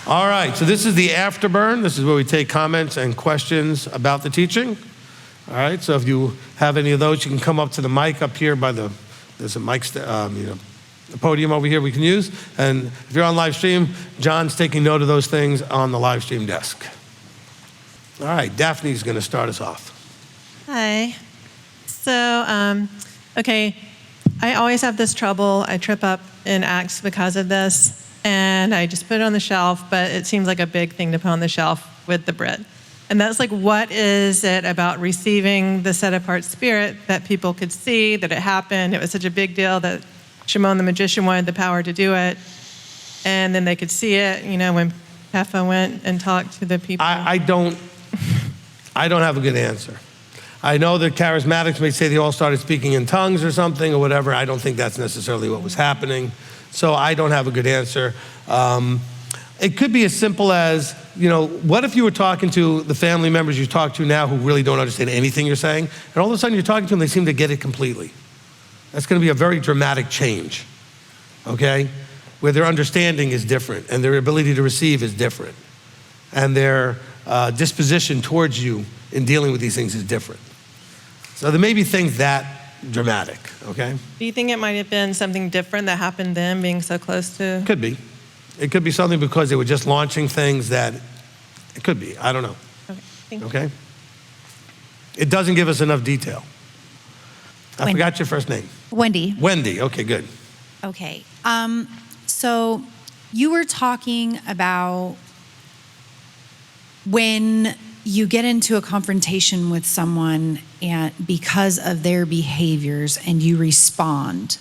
All right, so this is the Afterburn. This is where we take comments and questions about the teaching. All right, so if you have any of those, you can come up to the mic up here by there's a mic, the podium over here we can use. And if you're on live stream, John's taking note of those things on the live stream desk. All right, Daphne's gonna start us off. Hi. So, okay, I always have this trouble. I trip up in Acts because of this. And I just put it on the shelf, but it seems like a big thing to put on the shelf with the bread. And that's like, what is it about receiving the set-apart spirit that people could see, that it happened? It was such a big deal that Shimon the magician wanted the power to do it. And then they could see it, when Heffa went and talked to the people. I don't have a good answer. I know that charismatics may say they all started speaking in tongues or something or whatever. I don't think that's necessarily what was happening. So I don't have a good answer. It could be as simple as, what if you were talking to the family members you talk to now who really don't understand anything you're saying, and all of a sudden you're talking to them, they seem to get it completely. That's gonna be a very dramatic change, okay? Where their understanding is different and their ability to receive is different. And their disposition towards you in dealing with these things is different. So there may be things that dramatic, okay? Do you think it might have been something different that happened then, being so close to? Could be. It could be something because they were just launching things that, it could be, I don't know. Okay, thank you. Okay? It doesn't give us enough detail. I Wendy. forgot your first name. Wendy. Wendy, okay, good. Okay. So you were talking about when you get into a confrontation with someone and because of their behaviors and you respond,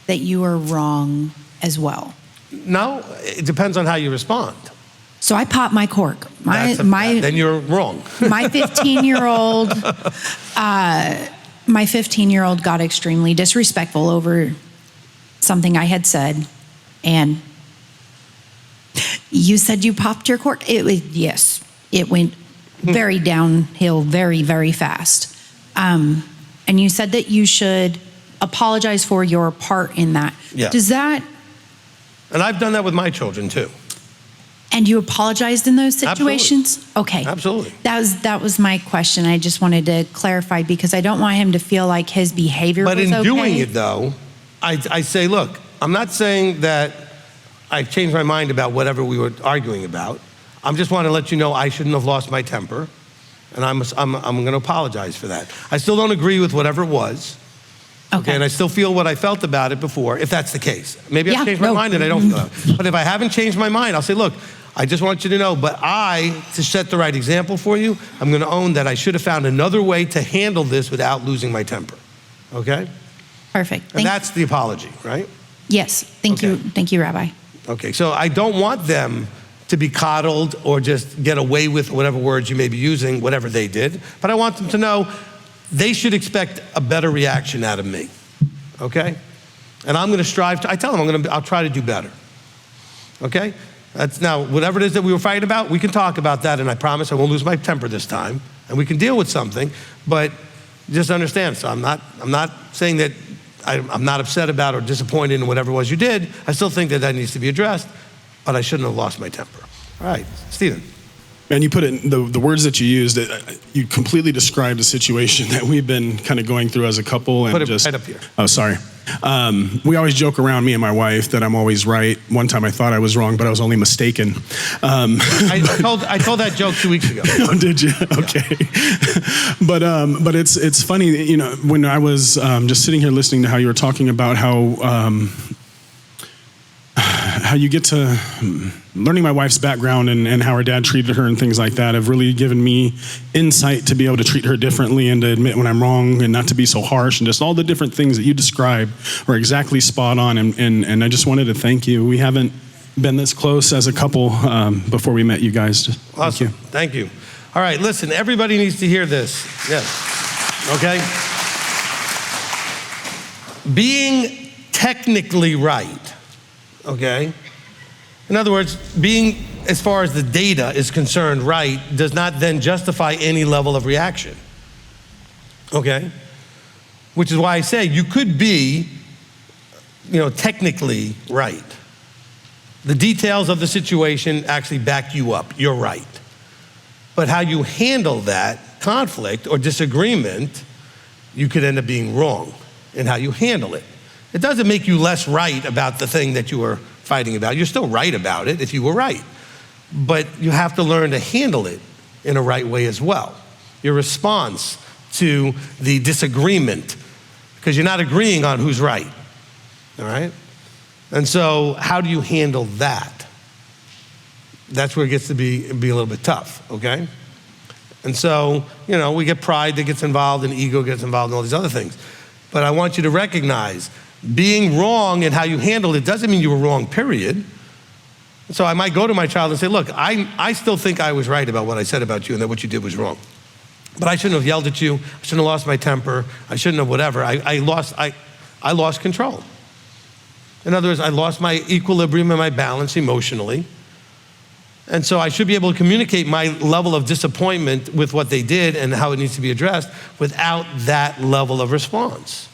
that you are wrong as well. No, it depends on how you respond. So I popped my cork. Then you're wrong. My 15-year-old got extremely disrespectful over something I had said, and you said you popped your cork. Yes, it went very downhill very, very fast. And you said that you should apologize for your part in that. Yeah. Does that? And I've done that with my children too. And you apologized in those situations? Absolutely. Okay. Absolutely. That was my question. I just wanted to clarify because I don't want him to feel like his behavior was okay. But in doing it though, I say, look, I'm not saying that I've changed my mind about whatever we were arguing about. I just want to let you know I shouldn't have lost my temper, and I'm going to apologize for that. I still don't agree with whatever it was. Okay. And I still feel what I felt about it before, if that's the case. Maybe I've changed my mind and I don't feel it. But if I haven't changed my mind, I'll say, look, I just want you to know, but to set the right example for you, I'm going to own that I should have found another way to handle this without losing my temper. Okay? Perfect. And that's the apology, right? Yes. Thank you. Thank you, Rabbi. Okay, so I don't want them to be coddled or just get away with whatever words you may be using, whatever they did. But I want them to know they should expect a better reaction out of me, okay? And I'm gonna strive I tell them I'll try to do better, okay? Now, whatever it is that we were fighting about, we can talk about that, and I promise I won't lose my temper this time, and we can deal with something, but just understand, so I'm not saying that I'm not upset about or disappointed in whatever it was you did. I still think that needs to be addressed, but I shouldn't have lost my temper. All right, Stephen. And you put it, the words that you used, you completely described a situation that we've been kind of going through as a couple. And put it right up here. Oh, sorry. We always joke around, me and my wife, that I'm always right. One time I thought I was wrong, but I was only mistaken. I told that joke 2 weeks ago. Oh, did you? Okay. Yeah. But it's funny, when I was just sitting here listening to how you were talking about how you get to learning my wife's background and how her dad treated her and things like that have really given me insight to be able to treat her differently and to admit when I'm wrong and not to be so harsh, and just all the different things that you described are exactly spot on. And I just wanted to thank you. We haven't been this close as a couple before we met you guys. Awesome. Thank you. All right, listen, everybody needs to hear this. Yes. Okay? Being technically right, okay? In other words, being, as far as the data is concerned, right, does not then justify any level of reaction, okay? Which is why I say you could be, technically right. The details of the situation actually back you up. You're right. But how you handle that conflict or disagreement, you could end up being wrong in how you handle it. It doesn't make you less right about the thing that you were fighting about. You're still right about it if you were right. But you have to learn to handle it in a right way as well. Your response to the disagreement, because you're not agreeing on who's right, all right? And so how do you handle that? That's where it gets to be a little bit tough, okay? And so, we get pride that gets involved and ego gets involved and all these other things. But I want you to recognize being wrong in how you handle it doesn't mean you were wrong, period. So I might go to my child and say, look, I still think I was right about what I said about you and that what you did was wrong. But I shouldn't have yelled at you. I shouldn't have lost my temper. I shouldn't have whatever. I lost control. In other words, I lost my equilibrium and my balance emotionally. And so I should be able to communicate my level of disappointment with what they did and how it needs to be addressed without that level of response.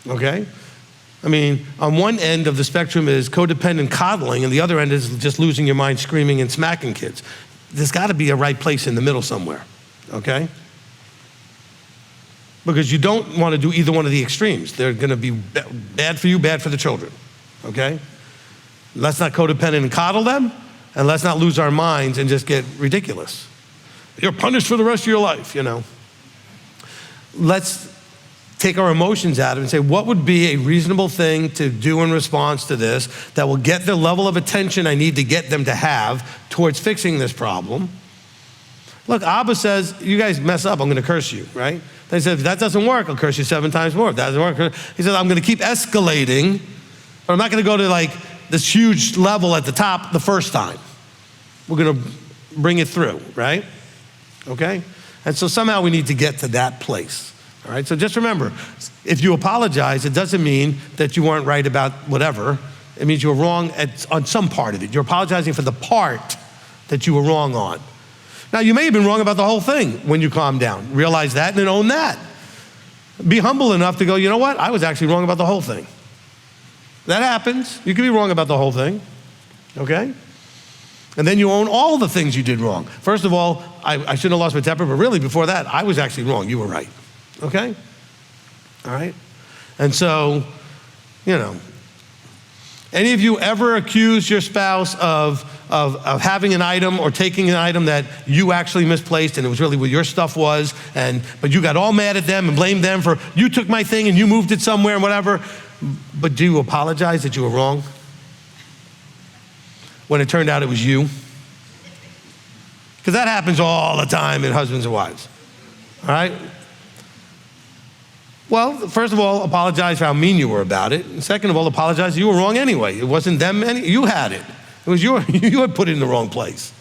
Okay? I mean, on one end of the spectrum is codependent coddling, and the other end is just losing your mind, screaming and smacking kids. There's got to be a right place in the middle somewhere, okay? Because you don't want to do either one of the extremes. They're going to be bad for you, bad for the children, okay? Let's not codependent and coddle them, and let's not lose our minds and just get ridiculous. You're punished for the rest of your life, Let's take our emotions out of it and say, what would be a reasonable thing to do in response to this that will get the level of attention I need to get them to have towards fixing this problem? Look, Abba says, you guys mess up, I'm going to curse you, right? They said, if that doesn't work, I'll curse you 7 times more. If that doesn't work, he says, I'm going to keep escalating, but I'm not going to go to this huge level at the top the first time. We're going to bring it through, right? Okay? And so somehow we need to get to that place. All right, so just remember, if you apologize, it doesn't mean that you weren't right about whatever. It means you were wrong on some part of it. You're apologizing for the part that you were wrong on. Now, you may have been wrong about the whole thing when you calm down. Realize that and then own that. Be humble enough to go, you know what? I was actually wrong about the whole thing. That happens. You can be wrong about the whole thing, okay? And then you own all the things you did wrong. First of all, I shouldn't have lost my temper, but really before that, I was actually wrong. You were right. Okay? All right? And so, any of you ever accused your spouse of having an item or taking an item that you actually misplaced and it was really what your stuff was, but you got all mad at them and blamed them for, you took my thing and you moved it somewhere and whatever, but do you apologize that you were wrong? When it turned out it was you? Because that happens all the time in husbands and wives. All right? Well, first of all, apologize for how mean you were about it. And second of all, apologize you were wrong anyway. It wasn't them, you had it. It was you had put it in the wrong place.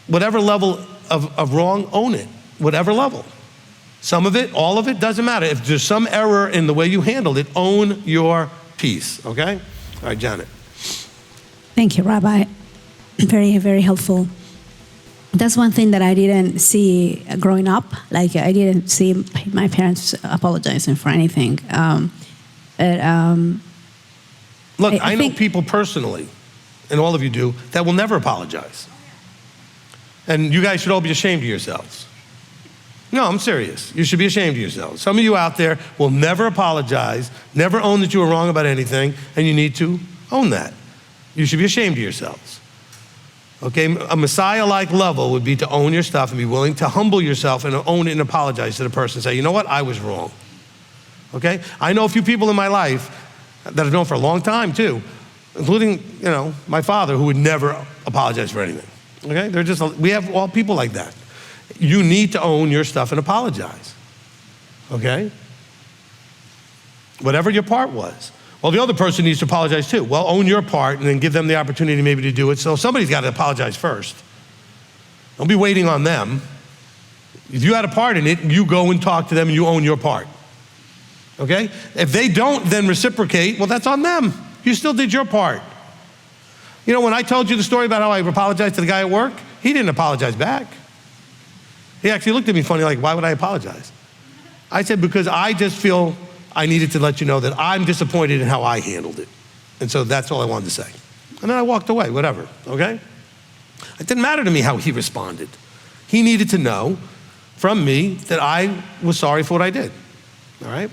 Whatever level of wrong, own it. Whatever level. Some of it, all of it, doesn't matter. If there's some error in the way you handled it, own your piece, okay? All right, Janet. Thank you, Rabbi. Very, very helpful. That's one thing that I didn't see growing up. I didn't see my parents apologizing for anything. Look, I know people personally, and all of you do, that will never apologize. And you guys should all be ashamed of yourselves. No, I'm serious. You should be ashamed of yourselves. Some of you out there will never apologize, never own that you were wrong about anything, and you need to own that. You should be ashamed of yourselves. Okay, a Messiah-like level would be to own your stuff and be willing to humble yourself and own it and apologize to the person and say, you know what, I was wrong. Okay, I know a few people in my life that I've known for a long time too, including, my father, who would never apologize for anything. Okay, we have all people like that. You need to own your stuff and apologize. Okay? Whatever your part was. Well, the other person needs to apologize too. Well, own your part and then give them the opportunity maybe to do it. So somebody's got to apologize first. Don't be waiting on them. If you had a part in it, you go and talk to them and you own your part. Okay? If they don't then reciprocate, well, that's on them. You still did your part. When I told you the story about how I apologized to the guy at work, he didn't apologize back. He actually looked at me funny why would I apologize? I said, because I just feel I needed to let you know that I'm disappointed in how I handled it. And so that's all I wanted to say. And then I walked away, whatever, okay? It didn't matter to me how he responded. He needed to know from me that I was sorry for what I did, all right?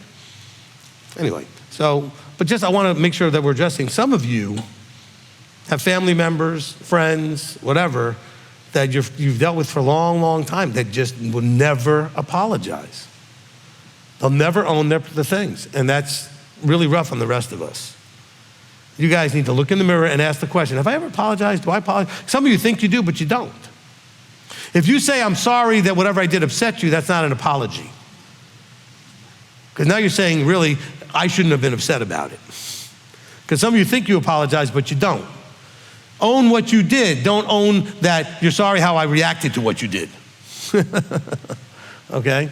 Anyway, so, but just I want to make sure that we're addressing, some of you have family members, friends, whatever, that you've dealt with for a long, long time that just will never apologize. They'll never own the things, and that's really rough on the rest of us. You guys need to look in the mirror and ask the question, have I ever apologized? Do I apologize? Some of you think you do, but you don't. If you say, I'm sorry that whatever I did upset you, that's not an apology. Because now you're saying, really, I shouldn't have been upset about it. Because some of you think you apologize, but you don't. Own what you did. Don't own that you're sorry how I reacted to what you did. Okay?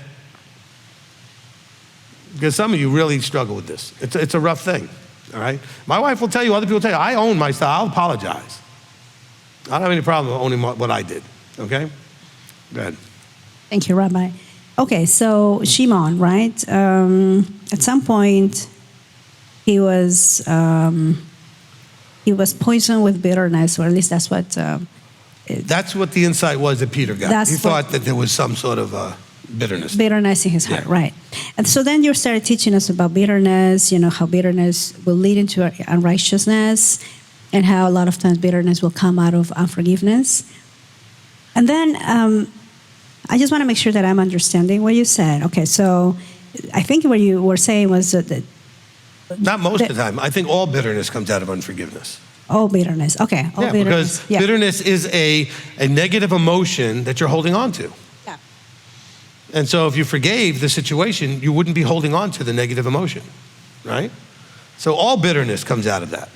Because some of you really struggle with this. It's a rough thing, all right? My wife will tell you, other people will tell you, I own my style, I'll apologize. I don't have any problem owning what I did, okay? Go ahead. Thank you, Rabbi. Okay, so Shimon, right? At some point, he was poisoned with bitterness, or at least that's what. That's what the insight was that Peter got. He thought that there was some sort of bitterness. Bitterness in his heart, Yeah. right? And so then you started teaching us about bitterness. You know how bitterness will lead into unrighteousness, and how a lot of times bitterness will come out of unforgiveness. And then I just want to make sure that I'm understanding what you said. Okay, so I think what you were saying was that Not most of the time. I think all bitterness comes out of unforgiveness. all bitterness. Okay, all Yeah, bitterness. because bitterness is a negative emotion that you're holding on to. Yeah. And so if you forgave the situation, you wouldn't be holding on to the negative emotion, right? So all bitterness comes out of that.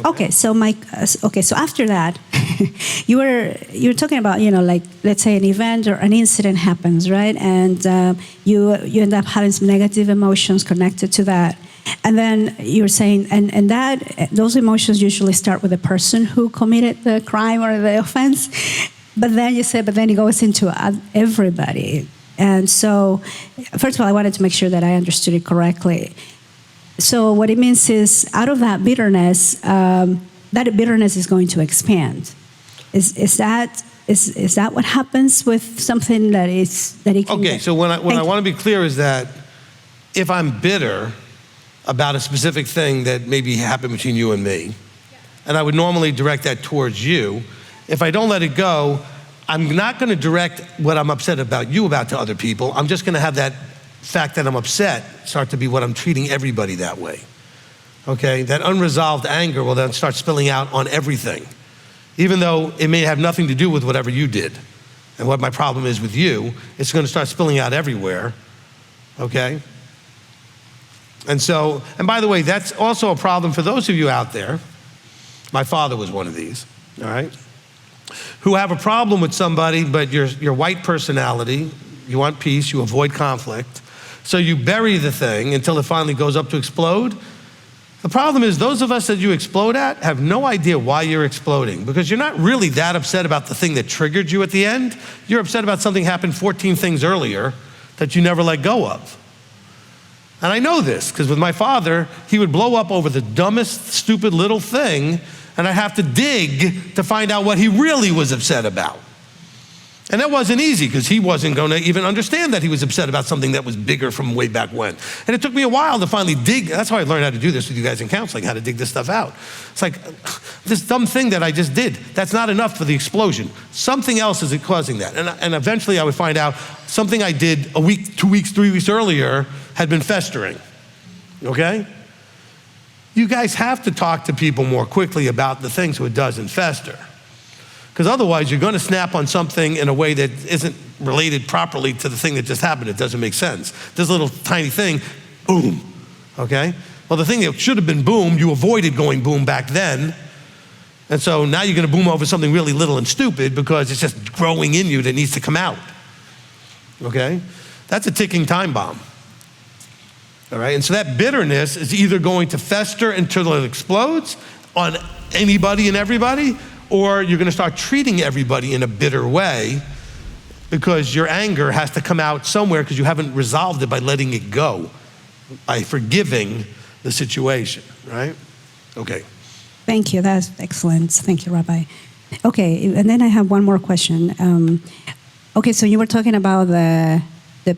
Okay, so so after that, you were talking about, you know, like, let's say an event or an incident happens, right? And you end up having some negative emotions connected to that. And then you're saying, and that those emotions usually start with the person who committed the crime or the offense. But then you said, but then it goes into everybody. And so, first of all, I wanted to make sure that I understood it correctly. So what it means is, out of that bitterness is going to expand. Is that what happens with something that it can? Okay, so what I want to be clear is that if I'm bitter about a specific thing that maybe happened between you and me, and I would normally direct that towards you, if I don't let it go, I'm not going to direct what I'm upset about you about to other people. I'm just going to have that fact that I'm upset start to be what I'm treating everybody that way. Okay, that unresolved anger will then start spilling out on everything, even though it may have nothing to do with whatever you did. And what my problem is with you, it's going to start spilling out everywhere. Okay? And so, and by the way, that's also a problem for those of you out there. My father was one of these, all right? Who have a problem with somebody, but your white personality, you want peace, you avoid conflict, so you bury the thing until it finally goes up to explode. The problem is, those of us that you explode at have no idea why you're exploding, because you're not really that upset about the thing that triggered you at the end. You're upset about something happened 14 things earlier that you never let go of. And I know this, because with my father, he would blow up over the dumbest, stupid little thing, and I'd have to dig to find out what he really was upset about. And that wasn't easy, because he wasn't going to even understand that he was upset about something that was bigger from way back when. And it took me a while to finally dig. That's how I learned how to do this with you guys in counseling, how to dig this stuff out. It's like, this dumb thing that I just did, that's not enough for the explosion. Something else is causing that. And eventually I would find out something I did a week, 2 weeks, 3 weeks earlier had been festering, okay? You guys have to talk to people more quickly about the thing so it doesn't fester. Because otherwise you're going to snap on something in a way that isn't related properly to the thing that just happened. It doesn't make sense. This little tiny thing, boom, okay? Well, the thing that should have been boom, you avoided going boom back then. And so now you're going to boom over something really little and stupid because it's just growing in you that needs to come out, okay? That's a ticking time bomb, all right? And so that bitterness is either going to fester until it explodes on anybody and everybody, or you're going to start treating everybody in a bitter way because your anger has to come out somewhere because you haven't resolved it by letting it go, by forgiving the situation, right? Okay. Thank you. That's excellent. Thank you, Rabbi. Okay, and then I have one more question. Okay, so you were talking about the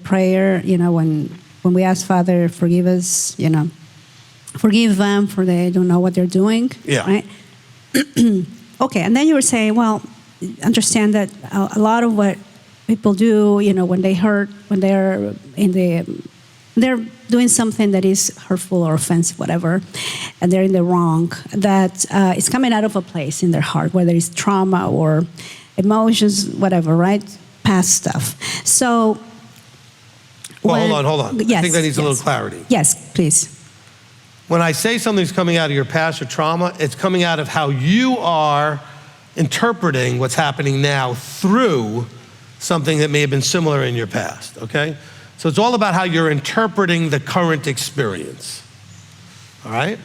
prayer, when we ask Father, forgive us, forgive them for they don't know what they're doing, Yeah. right? Okay, and then you were saying, well, understand that a lot of what people do, when they hurt, when they're they're doing something that is hurtful or offensive, whatever, and they're in the wrong, that it's coming out of a place in their heart, whether it's trauma or emotions, whatever, right? Past stuff. So, Well, hold on. Yes, I think that needs a little yes. clarity. Yes, please. When I say something's coming out of your past or trauma, it's coming out of how you are interpreting what's happening now through something that may have been similar in your past, okay? So it's all about how you're interpreting the current experience, all right?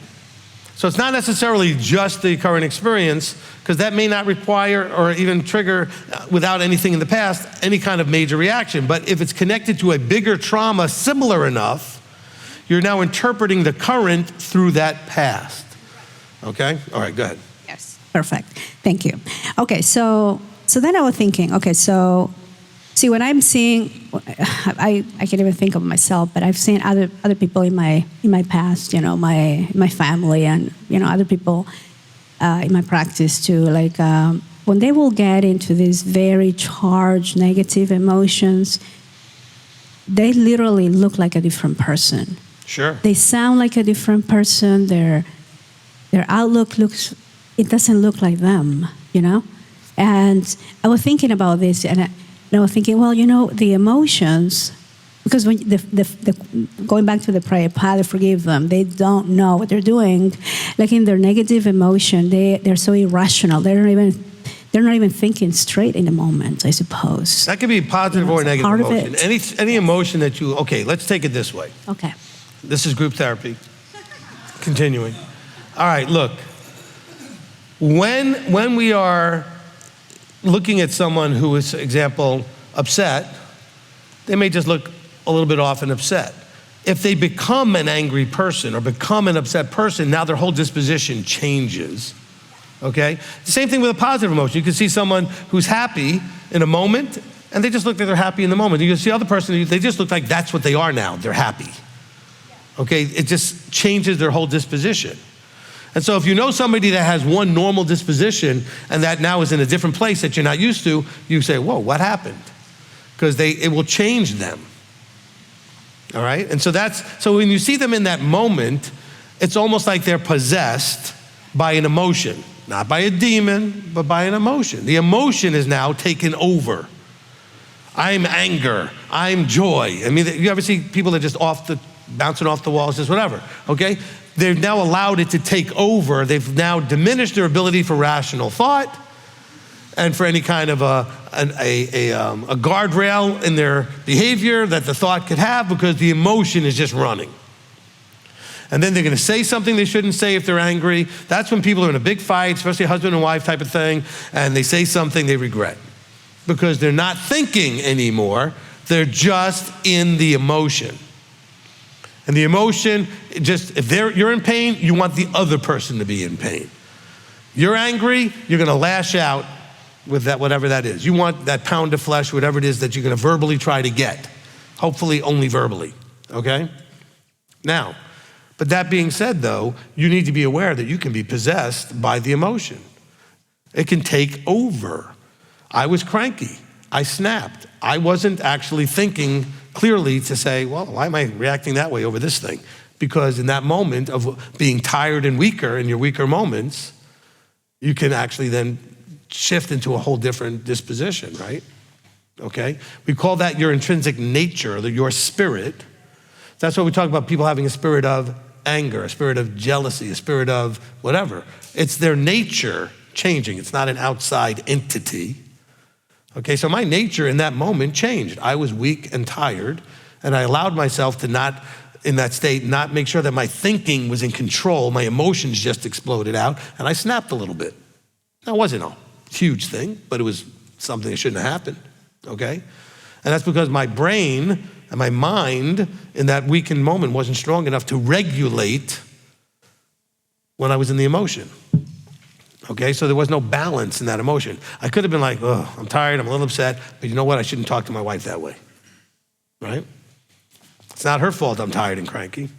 So it's not necessarily just the current experience, because that may not require or even trigger, without anything in the past, any kind of major reaction. But if it's connected to a bigger trauma similar enough, you're now interpreting the current through that past, okay? All right, go ahead. Yes. Perfect. Thank you. Okay, so then I was thinking, okay, so see, when I'm seeing, I can't even think of myself, but I've seen other people in my past, my family and other people in my practice too. Like when they will get into these very charged negative emotions, they literally look like a different person. Sure. They sound like a different person. Their outlook it doesn't look like them, And I was thinking about this, and I was thinking, well, the emotions, because when going back to the prayer, Father, forgive them. They don't know what they're doing. Like in their negative emotion, they're so irrational. They're not even thinking straight in the moment, I suppose. That could be positive or it's a negative part of emotion. it. Any emotion that you, okay, let's take it this way. Okay. This is group therapy. Continuing. All right, look. When we are looking at someone who is, for example, upset, they may just look a little bit off and upset. If they become an angry person or become an upset person, now their whole disposition changes, okay? The same thing with a positive emotion. You can see someone who's happy in a moment, and they just look like they're happy in the moment. You can see the other person, they just look like that's what they are now. They're happy, okay? It just changes their whole disposition. And so if you know somebody that has one normal disposition and that now is in a different place that you're not used to, you say, whoa, what happened? Because it will change them. All right? And so when you see them in that moment, it's almost like they're possessed by an emotion. Not by a demon, but by an emotion. The emotion is now taken over. I'm anger. I'm joy. I mean, you ever see people that just bouncing off the walls, just whatever, okay? They've now allowed it to take over. They've now diminished their ability for rational thought and for any kind of a guardrail in their behavior that the thought could have, because the emotion is just running. And then they're going to say something they shouldn't say if they're angry. That's when people are in a big fight, especially a husband and wife type of thing, and they say something they regret because they're not thinking anymore. They're just in the emotion. And the emotion, if you're in pain, you want the other person to be in pain. You're angry, you're going to lash out with that, whatever that is. You want that pound of flesh, whatever it is that you're going to verbally try to get. Hopefully only verbally, okay? Now, but that being said though, you need to be aware that you can be possessed by the emotion. It can take over. I was cranky. I snapped. I wasn't actually thinking clearly to say, well, why am I reacting that way over this thing? Because in that moment of being tired and weaker, in your weaker moments, you can actually then shift into a whole different disposition, right? Okay? We call that your intrinsic nature, your spirit. That's why we talk about people having a spirit of anger, a spirit of jealousy, a spirit of whatever. It's their nature changing. It's not an outside entity. Okay, so my nature in that moment changed. I was weak and tired, and I allowed myself to not, in that state, not make sure that my thinking was in control. My emotions just exploded out, and I snapped a little bit. That wasn't a huge thing, but it was something that shouldn't have happened, okay? And that's because my brain and my mind in that weakened moment wasn't strong enough to regulate when I was in the emotion. Okay, so there was no balance in that emotion. I could have been like, oh, I'm tired, I'm a little upset, but you know what? I shouldn't talk to my wife that way, right? It's not her fault I'm tired and cranky.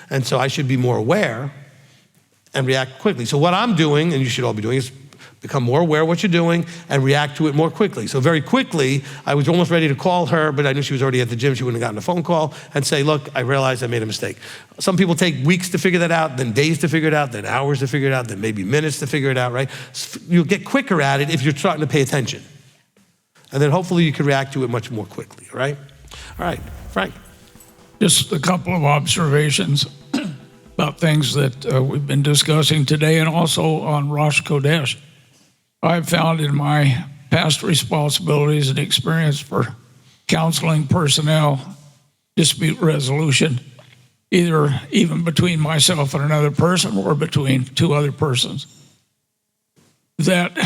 And so I should be more aware and react quickly. So what I'm doing, and you should all be doing, is become more aware of what you're doing and react to it more quickly. So very quickly, I was almost ready to call her, but I knew she was already at the gym. She wouldn't have gotten a phone call and say, look, I realized I made a mistake. Some people take weeks to figure that out, then days to figure it out, then hours to figure it out, then maybe minutes to figure it out, right? You'll get quicker at it if you're starting to pay attention. And then hopefully you can react to it much more quickly, all right? All right, Frank. Just a couple of observations about things that we've been discussing today and also on Rosh Kodesh. I've found in my past responsibilities and experience for counseling personnel, dispute resolution, either even between myself and another person or between two other persons, that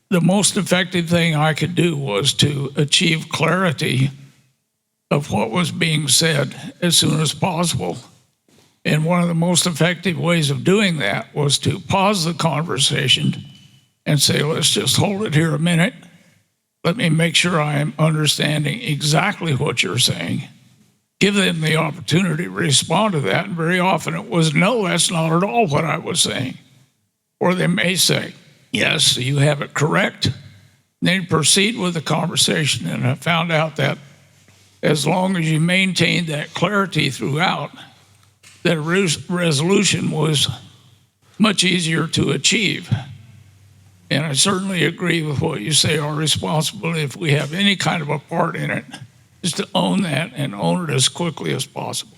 the most effective thing I could do was to achieve clarity of what was being said as soon as possible. And one of the most effective ways of doing that was to pause the conversation and say, let's just hold it here a minute. Let me make sure I am understanding exactly what you're saying. Give them the opportunity to respond to that. And very often it was, no, that's not at all what I was saying. Or they may say, yes, you have it correct. And then proceed with the conversation. And I found out that as long as you maintained that clarity throughout, that resolution was much easier to achieve. And I certainly agree with what you say. Our responsibility, if we have any kind of a part in it, is to own that and own it as quickly as possible.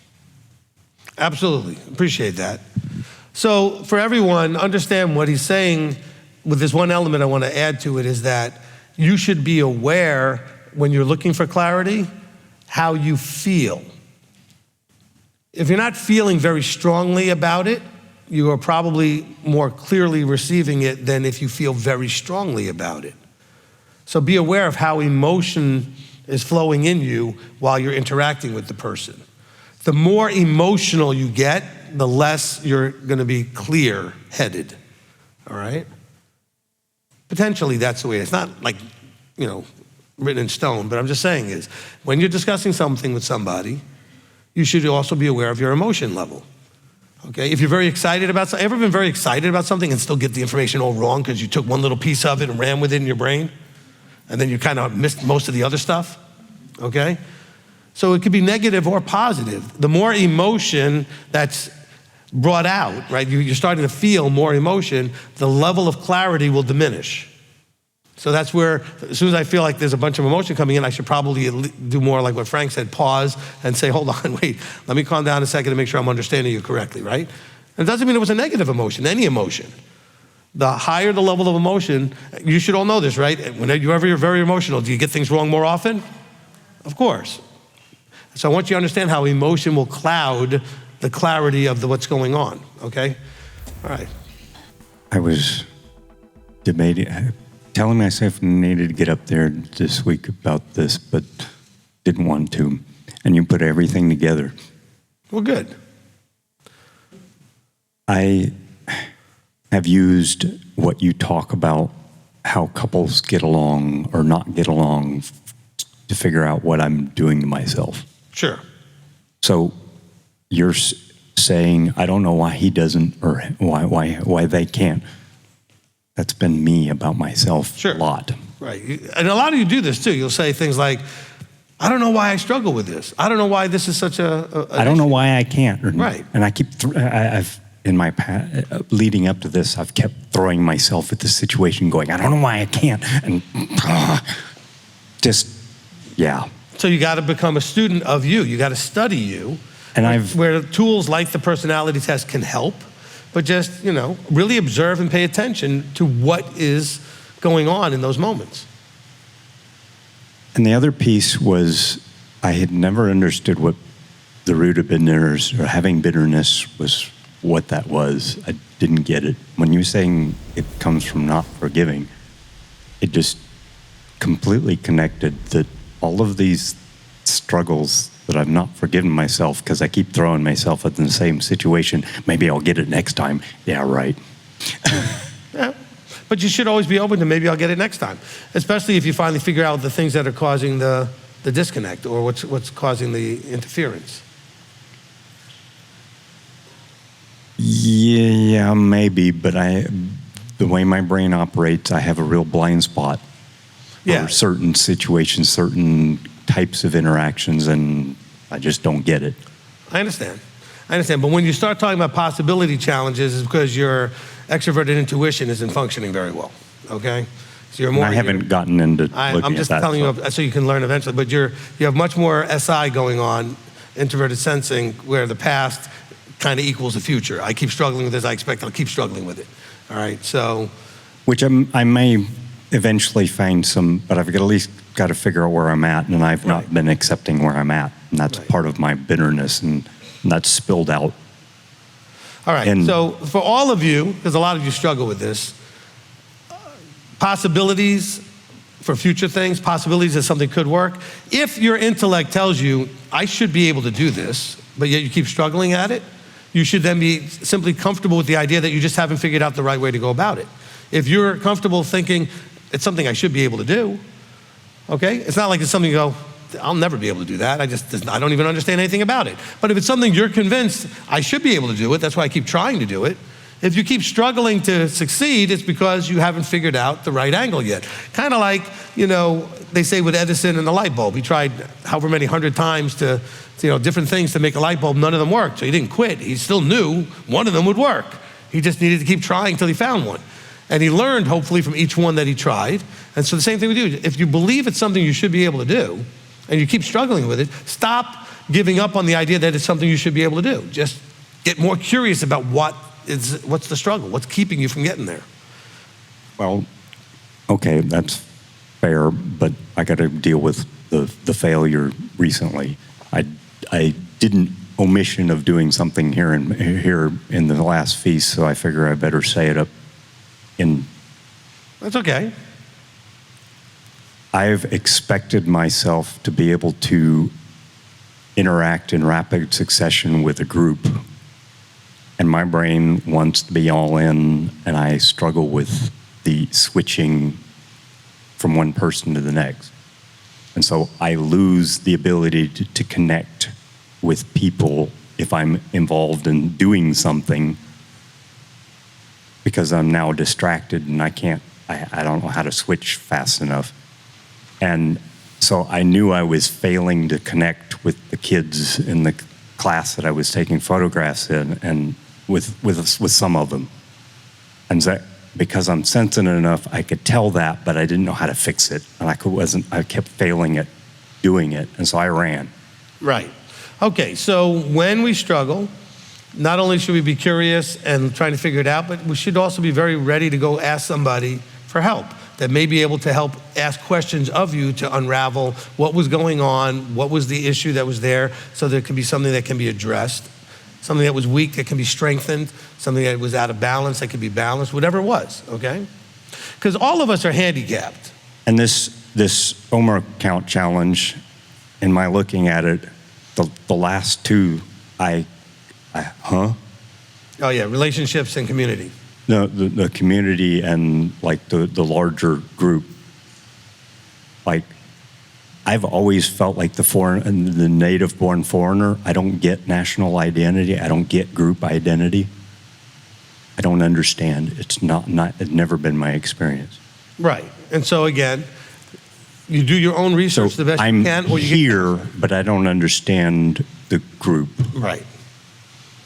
Absolutely, appreciate that. So for everyone, understand what he's saying with this one element I want to add to it is that you should be aware when you're looking for clarity, how you feel. If you're not feeling very strongly about it, you are probably more clearly receiving it than if you feel very strongly about it. So be aware of how emotion is flowing in you while you're interacting with the person. The more emotional you get, the less you're gonna be clear-headed, all right? Potentially that's the way. It's not like, written in stone, but I'm just saying is, when you're discussing something with somebody, you should also be aware of your emotion level. Okay, if you're very excited about something, ever been very excited about something and still get the information all wrong because you took one little piece of it and ran with it in your brain, and then you kind of missed most of the other stuff, okay? So it could be negative or positive. The more emotion that's brought out, right, you're starting to feel more emotion, the level of clarity will diminish. So that's where, as soon as I feel like there's a bunch of emotion coming in, I should probably do more like what Frank said, pause and say, hold on, wait, let me calm down a second to make sure I'm understanding you correctly, right? And it doesn't mean it was a negative emotion, any emotion. The higher the level of emotion, you should all know this, right? Whenever you're very emotional, do you get things wrong more often? Of course. So I want you to understand how emotion will cloud the clarity of what's going on, okay? All right. I was telling myself I needed to get up there this week about this, but didn't want to. And you put everything together. Well, good. I have used what you talk about, how couples get along or not get along, to figure out what I'm doing to myself. Sure. So you're saying, I don't know why he doesn't, or why they can't. That's been me about myself Sure. a lot. Right, and a lot of you do this too. You'll say things like, I don't know why I struggle with this. I don't know why this is such a I don't know why I can't. Right. And I keep, I've, in my leading up to this, I've kept throwing myself at the situation going, I don't know why I can't. And yeah. So you got to become a student of you. You got to study you. And where tools like the personality test can help, but just, really observe and pay attention to what is going on in those moments. And the other piece was, I had never understood what the root of bitterness or having bitterness was, what that was. I didn't get it. When you were saying it comes from not forgiving, it just completely connected that all of these struggles that I've not forgiven myself because I keep throwing myself in the same situation. Maybe I'll get it next time. Yeah, right. Yeah. But you should always be open to maybe I'll get it next time, especially if you finally figure out the things that are causing the disconnect or what's causing the interference. Yeah, maybe, but the way my brain operates, I have a real blind spot Yeah. for certain situations, certain types of interactions, and I just don't get it. I understand. But when you start talking about possibility challenges, it's because your extroverted intuition isn't functioning very well, okay? So you're more. I haven't gotten into looking at that. I'm just telling you so you can learn eventually, but you have much more SI going on, introverted sensing, where the past kind of equals the future. I keep struggling with this, I expect I'll keep struggling with it, all right? So. Which I may eventually find some, but I've at least got to figure out where I'm at, and I've not been accepting where I'm at, and that's part of my bitterness, and that's spilled out. All right, And so for all of you, because a lot of you struggle with this, possibilities for future things, possibilities that something could work. If your intellect tells you, I should be able to do this, but yet you keep struggling at it, you should then be simply comfortable with the idea that you just haven't figured out the right way to go about it. If you're comfortable thinking, it's something I should be able to do, okay? It's not like it's something you go, I'll never be able to do that. I don't even understand anything about it. But if it's something you're convinced I should be able to do it, that's why I keep trying to do it. If you keep struggling to succeed, it's because you haven't figured out the right angle yet. Kind of like, they say with Edison and the light bulb. He tried however many 100 times to, different things to make a light bulb. None of them worked. So he didn't quit. He still knew one of them would work. He just needed to keep trying until he found one. And he learned, hopefully, from each one that he tried. And so the same thing with you. If you believe it's something you should be able to do, and you keep struggling with it, stop giving up on the idea that it's something you should be able to do. Just get more curious about what's the struggle, what's keeping you from getting there. Well, okay, that's fair, but I got to deal with the failure recently. I did an omission of doing something here in the last feast, so I figure I better say it up in. That's okay. I've expected myself to be able to interact in rapid succession with a group, and my brain wants to be all in, and I struggle with the switching from one person to the next. And so I lose the ability to connect with people if I'm involved in doing something, because I'm now distracted and I don't know how to switch fast enough. And so I knew I was failing to connect with the kids in the class that I was taking photographs in, and with some of them. And so, because I'm sensitive enough, I could tell that, but I didn't know how to fix it. And I kept failing at doing it. And so I ran. Right. Okay, so when we struggle, not only should we be curious and trying to figure it out, but we should also be very ready to go ask somebody for help that may be able to help ask questions of you to unravel what was going on, what was the issue that was there, so there could be something that can be addressed, something that was weak that can be strengthened, something that was out of balance that could be balanced, whatever it was, okay? Because all of us are handicapped. And this Omer count challenge, in my looking at it, the last two, Oh yeah, relationships and community. No, the community and like the larger group. Like, I've always felt like the native-born foreigner. I don't get national identity. I don't get group identity. I don't understand. It's never been my experience. Right, and so again, you do your own research the best you can, or you here, but I don't understand the group. Right.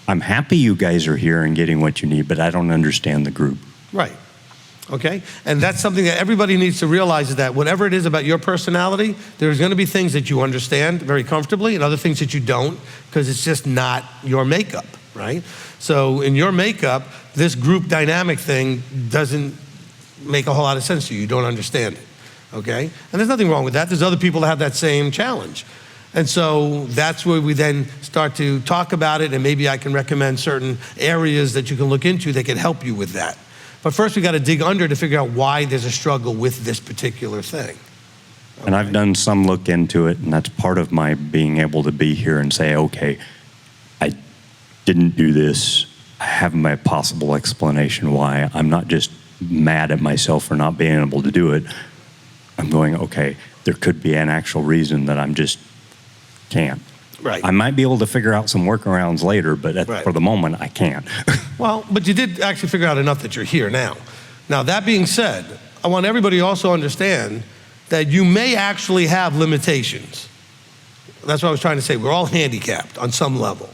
I'm happy you guys are here and getting what you need, but I don't understand the group. Right. Okay? And that's something that everybody needs to realize, is that whatever it is about your personality, there's going to be things that you understand very comfortably and other things that you don't, because it's just not your makeup, right? So in your makeup, this group dynamic thing doesn't make a whole lot of sense to you. You don't understand it, okay? And there's nothing wrong with that. There's other people that have that same challenge. And so that's where we then start to talk about it, and maybe I can recommend certain areas that you can look into that can help you with that. But first we got to dig under to figure out why there's a struggle with this particular thing. And I've done some look into it, and that's part of my being able to be here and say, okay, I didn't do this. I have my possible explanation why. I'm not just mad at myself for not being able to do it. I'm going, okay, there could be an actual reason that I'm just can't. Right. I might be able to figure out some workarounds later, but Right. for the moment, I can't. Well, but you did actually figure out enough that you're here now. Now, that being said, I want everybody to also understand that you may actually have limitations. That's what I was trying to say. We're all handicapped on some level.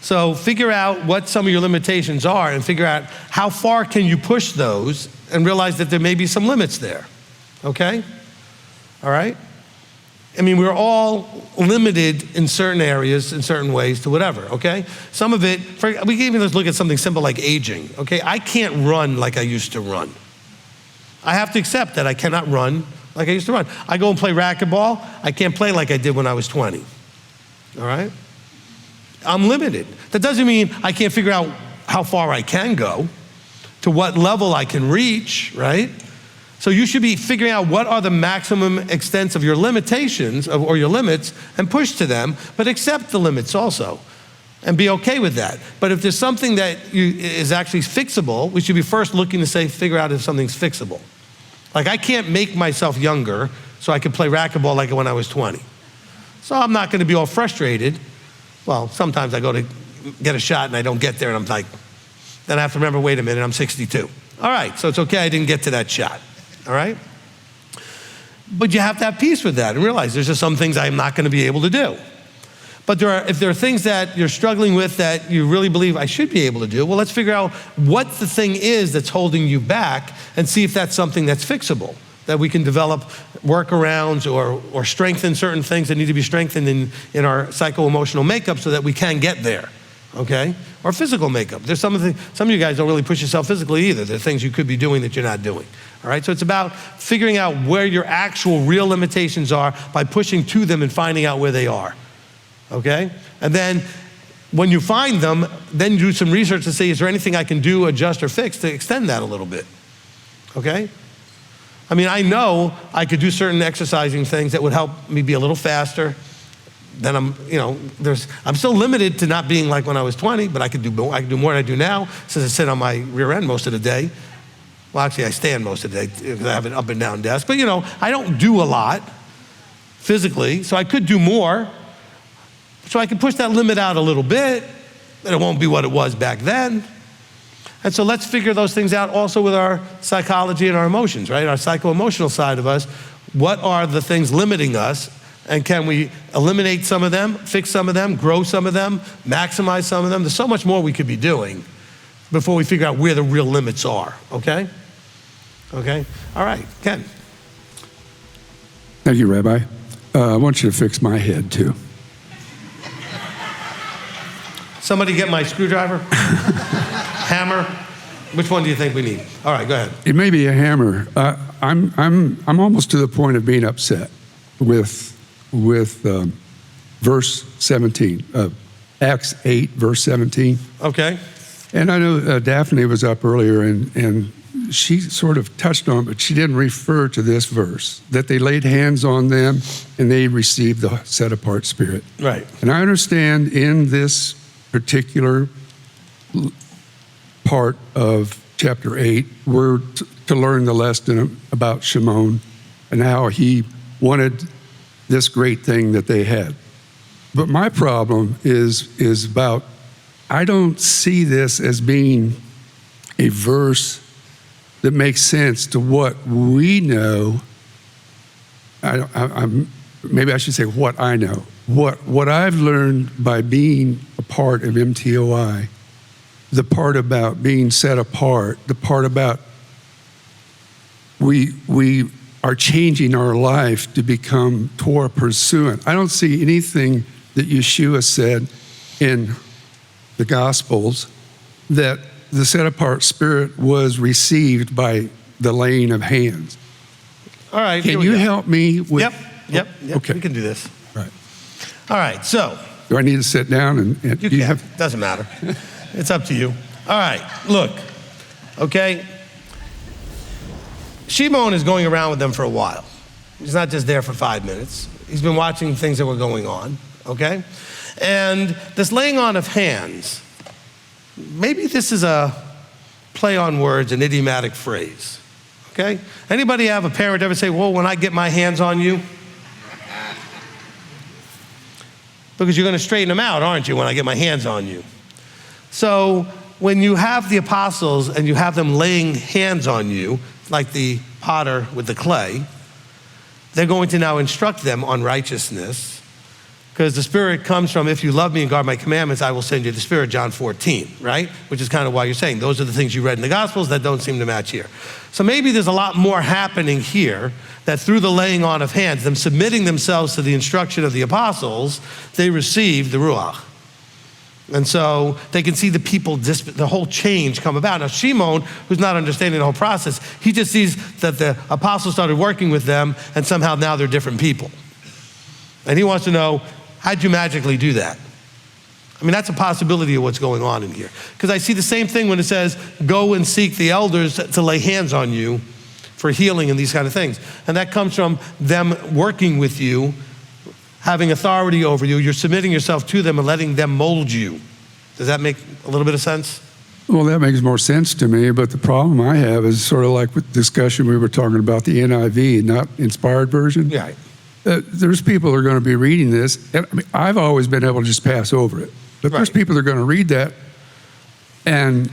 So figure out what some of your limitations are and figure out how far can you push those and realize that there may be some limits there, okay? All right? I mean, we're all limited in certain areas, in certain ways to whatever, okay? Some of it, we can even just look at something simple like aging, okay? I can't run like I used to run. I have to accept that I cannot run like I used to run. I go and play racquetball, I can't play like I did when I was 20, all right? I'm limited. That doesn't mean I can't figure out how far I can go, to what level I can reach, right? So you should be figuring out what are the maximum extents of your limitations or your limits and push to them, but accept the limits also and be okay with that. But if there's something that is actually fixable, we should be first looking to figure out if something's fixable. Like I can't make myself younger so I could play racquetball like when I was 20. So I'm not gonna be all frustrated. Well, sometimes I go to get a shot and I don't get there and I'm like, then I have to remember, wait a minute, I'm 62. All right, so it's okay I didn't get to that shot, all right? But you have to have peace with that and realize there's just some things I'm not gonna be able to do. But if there are things that you're struggling with that you really believe I should be able to do, well, let's figure out what the thing is that's holding you back and see if that's something that's fixable, that we can develop workarounds or strengthen certain things that need to be strengthened in our psycho-emotional makeup so that we can get there, okay? Or physical makeup. There's some of you guys don't really push yourself physically either. There are things you could be doing that you're not doing, all right? So it's about figuring out where your actual real limitations are by pushing to them and finding out where they are, okay? And then when you find them, then do some research to see, is there anything I can do, adjust, or fix to extend that a little bit, okay? I mean, I know I could do certain exercising things that would help me be a little faster. Then I'm still limited to not being like when I was 20, but I could do more than I do now since I sit on my rear end most of the day. Well, actually, I stand most of the day because I have an up and down desk. But I don't do a lot physically, so I could do more. So I can push that limit out a little bit, but it won't be what it was back then. And so let's figure those things out also with our psychology and our emotions, right? Our psycho-emotional side of us. What are the things limiting us? And can we eliminate some of them, fix some of them, grow some of them, maximize some of them? There's so much more we could be doing before we figure out where the real limits are, okay? Okay? All right, Ken. Thank you, Rabbi. I want you to fix my head, too. Somebody get my screwdriver? Hammer? Which one do you think we need? All right, go ahead. It may be a hammer. I'm almost to the point of being upset with verse 17, Acts 8, verse 17. Okay. And I know Daphne was up earlier and she sort of touched on it, but she didn't refer to this verse, that they laid hands on them and they received the set-apart spirit. Right. And I understand in this particular part of chapter 8, we're to learn the lesson about Shimon and how he wanted this great thing that they had. But my problem is about, I don't see this as being a verse that makes sense to what we know. Maybe I should say what I know. What I've learned by being a part of m.t.o.i, the part about being set apart, the part about we are changing our life to become Torah pursuant. I don't see anything that Yeshua said in the Gospels that the set-apart spirit was received by the laying of hands. All right. Can you help me with? Yep. Okay. We can do this. Right. All right, so. Do I need to sit down and You do can. Doesn't matter. It's up to you. All right, look, okay? Shimon is going around with them for a while, He's not just there for 5 minutes. He's been watching things that were going on, okay? And this laying on of hands, maybe this is a play on words, an idiomatic phrase, okay? Anybody have a parent ever say, well, when I get my hands on you? Because you're going to straighten them out, aren't you, when I get my hands on you? So when you have the apostles and you have them laying hands on you, like the potter with the clay, they're going to now instruct them on righteousness, because the Spirit comes from, if you love me and guard my commandments, I will send you the Spirit, John 14, right? Which is kind of why you're saying those are the things you read in the Gospels that don't seem to match here. So maybe there's a lot more happening here, that through the laying on of hands, them submitting themselves to the instruction of the apostles, they receive the Ruach. And so they can see the people, the whole change come about. Now Shimon, who's not understanding the whole process, he just sees that the apostles started working with them and somehow now they're different people. And he wants to know, how'd you magically do that? I mean, that's a possibility of what's going on in here. Because I see the same thing when it says, go and seek the elders to lay hands on you for healing and these kind of things. And that comes from them working with you, having authority over you. You're submitting yourself to them and letting them mold you. Does that make a little bit of sense? Well, that makes more sense to me, but the problem I have is sort of like with the discussion we were talking about the NIV, not inspired version. Yeah. There's people who are going to be reading this, and I mean, I've always been able to just pass over it. But there's people that are going to read that and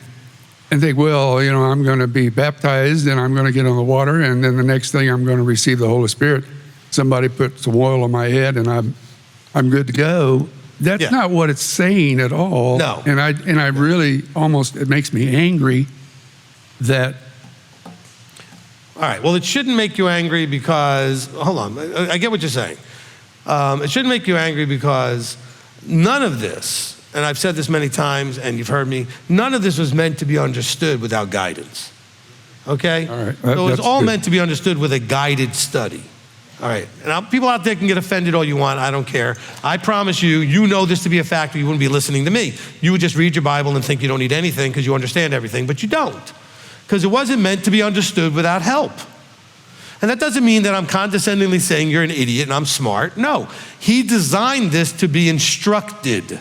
think, well, you know, I'm going to be baptized and I'm going to get on the water, and then the next thing I'm going to receive the Holy Spirit. Somebody puts some oil on my head and I'm good to go. That's not what it's saying at all. No. And I really almost, it makes me angry that. All right, well, it shouldn't make you angry because, hold on, I get what you're saying. It shouldn't make you angry because none of this, and I've said this many times and you've heard me, none of this was meant to be understood without guidance, okay? All right. So it's That's all good. meant to be understood with a guided study. All right, now people out there can get offended all you want, I don't care. I promise you, you know this to be a fact or you wouldn't be listening to me. You would just read your Bible and think you don't need anything because you understand everything, but you don't. Because it wasn't meant to be understood without help. And that doesn't mean that I'm condescendingly saying you're an idiot and I'm smart. No, he designed this to be instructed,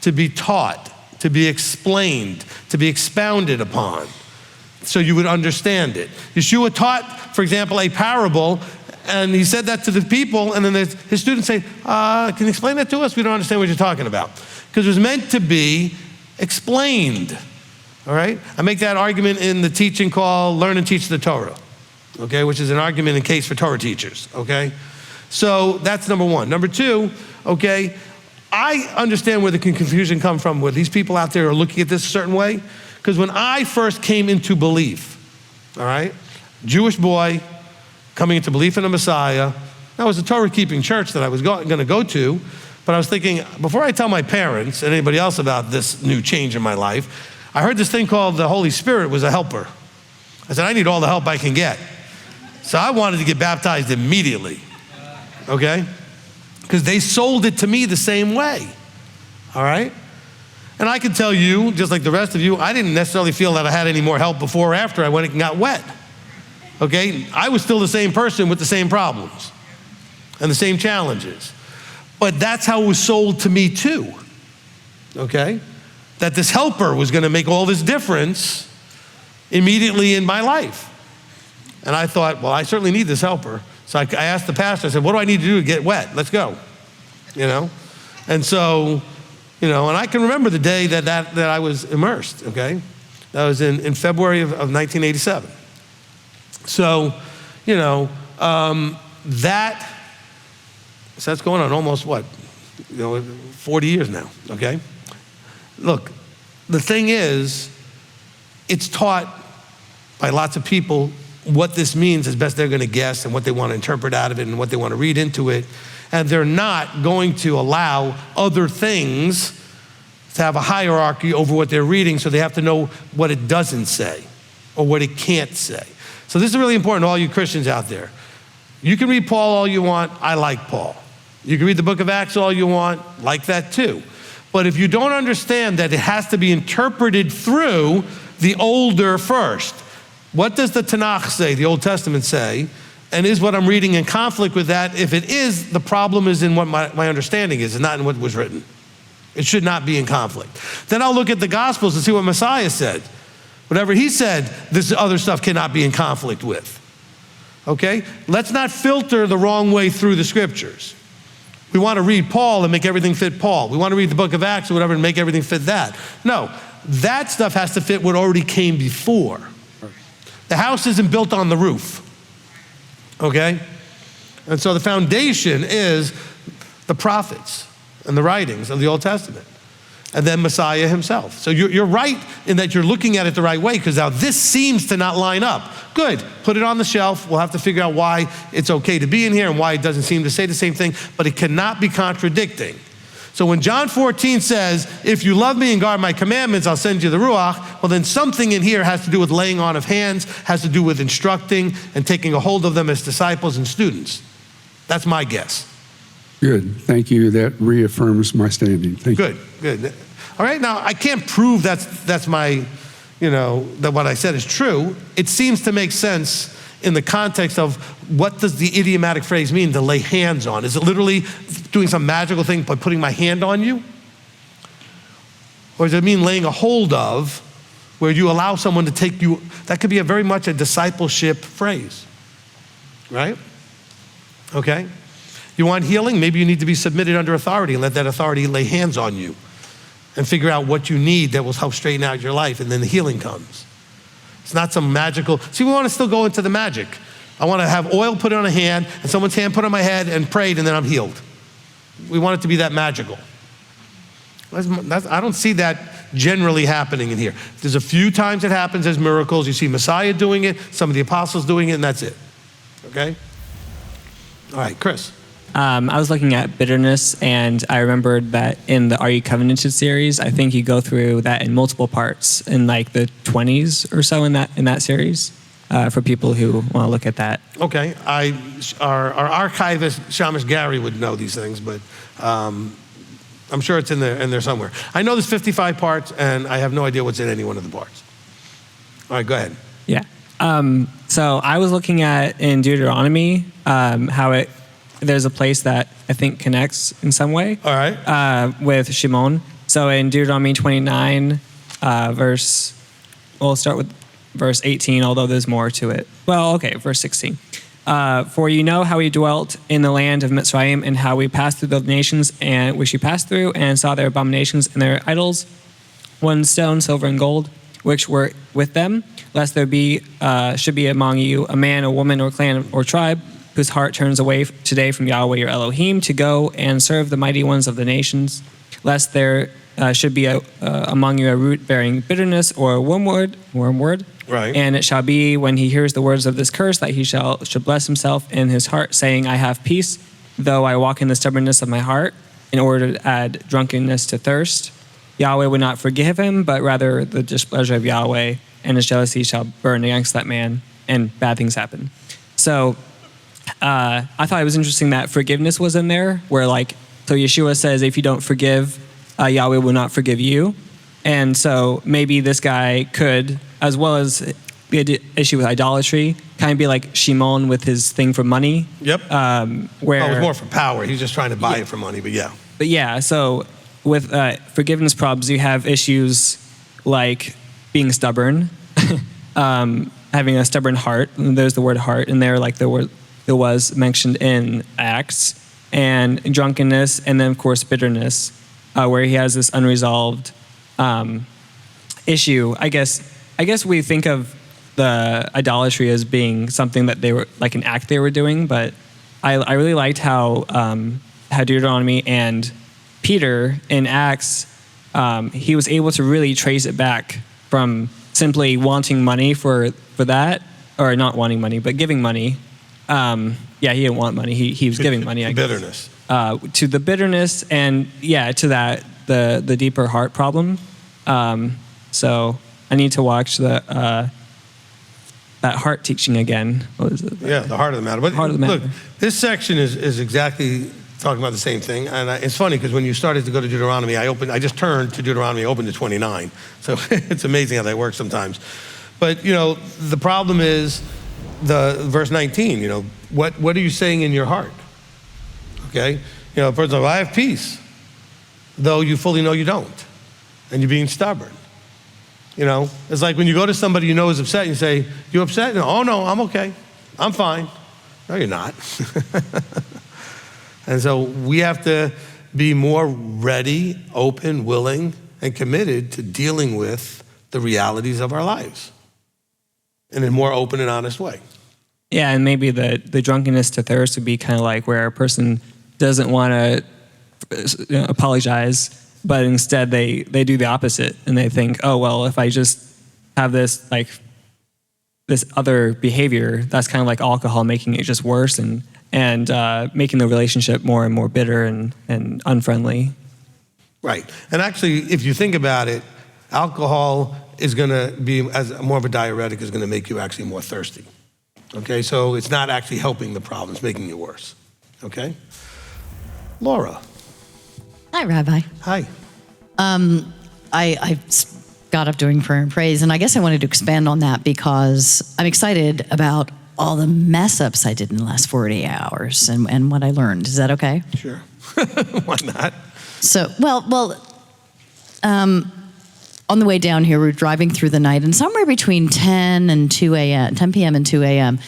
to be taught, to be explained, to be expounded upon, so you would understand it. Yeshua taught, for example, a parable, and he said that to the people, and then his students say, can you explain that to us? We don't understand what you're talking about. Because it was meant to be explained. All right? I make that argument in the teaching called Learn and Teach the Torah, okay, which is an argument in case for Torah teachers, okay? So that's number one. Number two, okay, I understand where the confusion comes from, where these people out there are looking at this a certain way, because when I first came into belief, all right, Jewish boy coming into belief in a Messiah, that was a Torah-keeping church that I was going to go to, but I was thinking, before I tell my parents and anybody else about this new change in my life, I heard this thing called the Holy Spirit was a helper. I said, I need all the help I can get. So I wanted to get baptized immediately, okay? Because they sold it to me the same way, all right? And I can tell you, just like the rest of you, I didn't necessarily feel that I had any more help before or after I went and got wet, okay? I was still the same person with the same problems and the same challenges. But that's how it was sold to me too, okay? That this helper was going to make all this difference immediately in my life. And I thought, well, I certainly need this helper. So I asked the pastor, I said, what do I need to do to get wet? Let's go, you know? And so, you know, and I can remember the day that I was immersed, okay? That was in February of 1987. So, you know, so that's going on almost what? 40 years now, okay? Look, the thing is, it's taught by lots of people what this means as best they're going to guess and what they want to interpret out of it and what they want to read into it. And they're not going to allow other things to have a hierarchy over what they're reading, so they have to know what it doesn't say or what it can't say. So this is really important to all you Christians out there. You can read Paul all you want. I like Paul. You can read the book of Acts all you want. Like that too. But if you don't understand that it has to be interpreted through the older first, what does the Tanakh say, the Old Testament say? And is what I'm reading in conflict with that? If it is, the problem is in what my understanding is and not in what was written. It should not be in conflict. Then I'll look at the Gospels and see what Messiah said. Whatever he said, this other stuff cannot be in conflict with. Okay? Let's not filter the wrong way through the scriptures. We want to read Paul and make everything fit Paul. We want to read the book of Acts or whatever and make everything fit that. No, that stuff has to fit what already came before. The house isn't built on the roof. Okay? And so the foundation is the prophets and the writings of the Old Testament. And then Messiah himself. So you're right in that you're looking at it the right way, because now this seems to not line up. Good, put it on the shelf. We'll have to figure out why it's okay to be in here and why it doesn't seem to say the same thing, but it cannot be contradicting. So when John 14 says, if you love me and guard my commandments, I'll send you the Ruach, well then something in here has to do with laying on of hands, has to do with instructing and taking a hold of them as disciples and students. That's my guess. Good. Thank you. That reaffirms my standing. Thank you. Good. All right, now I can't prove that's my, that what I said is true. It seems to make sense in the context of what does the idiomatic phrase mean, to lay hands on? Is it literally doing some magical thing by putting my hand on you? Or does it mean laying a hold of, where you allow someone to take you? That could be very much a discipleship phrase, right? Okay? You want healing? Maybe you need to be submitted under authority and let that authority lay hands on you and figure out what you need that will help straighten out your life, and then the healing comes. It's not some magical, see, we want to still go into the magic. I want to have oil put on a hand and someone's hand put on my head and prayed and then I'm healed. We want it to be that magical. I don't see that generally happening in here. There's a few times it happens as miracles. You see Messiah doing it, some of the apostles doing it, and that's it. Okay? All right, Chris. I was looking at bitterness, and I remembered that in the Are You Covenanted series, I think you go through that in multiple parts, in like the 20s or so in that series, for people who want to look at that. Okay, our archivist Shamash Gary would know these things, but I'm sure it's in there somewhere. I know there's 55 parts, and I have no idea what's in any one of the parts. All right, go ahead. Yeah. So I was looking at in Deuteronomy how there's a place that I think connects in some way. All right. With Shimon. So in Deuteronomy 29, we'll start with verse 18, although there's more to it. Well, okay, verse 16. For you know how we dwelt in the land of Mitzrayim, and how we passed through the nations and which you passed through, and saw their abominations and their idols, one stone, silver, and gold, which were with them, lest there should be among you a man, a woman, or clan, or tribe, whose heart turns away today from Yahweh your Elohim to go and serve the mighty ones of the nations, lest there should be among you a root bearing bitterness or a wormwood. Right. And it shall be when he hears the words of this curse that he should bless himself in his heart, saying, I have peace, though I walk in the stubbornness of my heart, in order to add drunkenness to thirst. Yahweh would not forgive him, but rather the displeasure of Yahweh and his jealousy shall burn against that man, and bad things happen. So I thought it was interesting that forgiveness was in there, where so Yeshua says, if you don't forgive, Yahweh will not forgive you. And so maybe this guy could, as well as the issue with idolatry, kind of be like Shimon with his thing for money. Yep. Where it was more for power. He's just trying to buy it for money, but yeah. But yeah, so with forgiveness problems, you have issues like being stubborn, having a stubborn heart. And there's the word heart in there, like there was mentioned in Acts, and drunkenness, and then of course bitterness, where he has this unresolved issue. I guess we think of the idolatry as being something that they were like an act they were doing, but I really liked how Deuteronomy and Peter in Acts, he was able to really trace it back from simply wanting money for that, or not wanting money, but giving money. He didn't want money. He was giving money. I guess. Bitterness. To the bitterness, and to that the deeper heart problem. So I need to watch that heart teaching again. What is it? Yeah, the heart of the matter. But heart of the matter. Look, this section is exactly talking about the same thing. And it's funny because when you started to go to Deuteronomy, I just turned to Deuteronomy, opened to 29. So it's amazing how that works sometimes. But the problem is, the verse 19, what are you saying in your heart? Okay? For example, I have peace, though you fully know you don't, and you're being stubborn. It's like when you go to somebody you know is upset, and you say, you upset? No, oh no, I'm okay. I'm fine. No, you're not. And so we have to be more ready, open, willing, and committed to dealing with the realities of our lives in a more open and honest way. Yeah, and maybe the drunkenness to thirst would be kind of like where a person doesn't want to apologize, but instead they do the opposite, and they think, oh, well, if I just have this other behavior, that's kind of like alcohol, making it just worse and making the relationship more and more bitter and unfriendly. Right. And actually, if you think about it, alcohol is going to be, as more of a diuretic, is going to make you actually more thirsty. Okay, so it's not actually helping the problem, it's making it worse. Okay? Laura. Hi, Rabbi. Hi. I got up doing prayer and praise, and I guess I wanted to expand on that because I'm excited about all the mess ups I did in the last 48 hours and what I learned. Is that okay? Sure. Why not? So, on the way down here, we were driving through the night, and somewhere between 10 p.m. and 2 a.m.,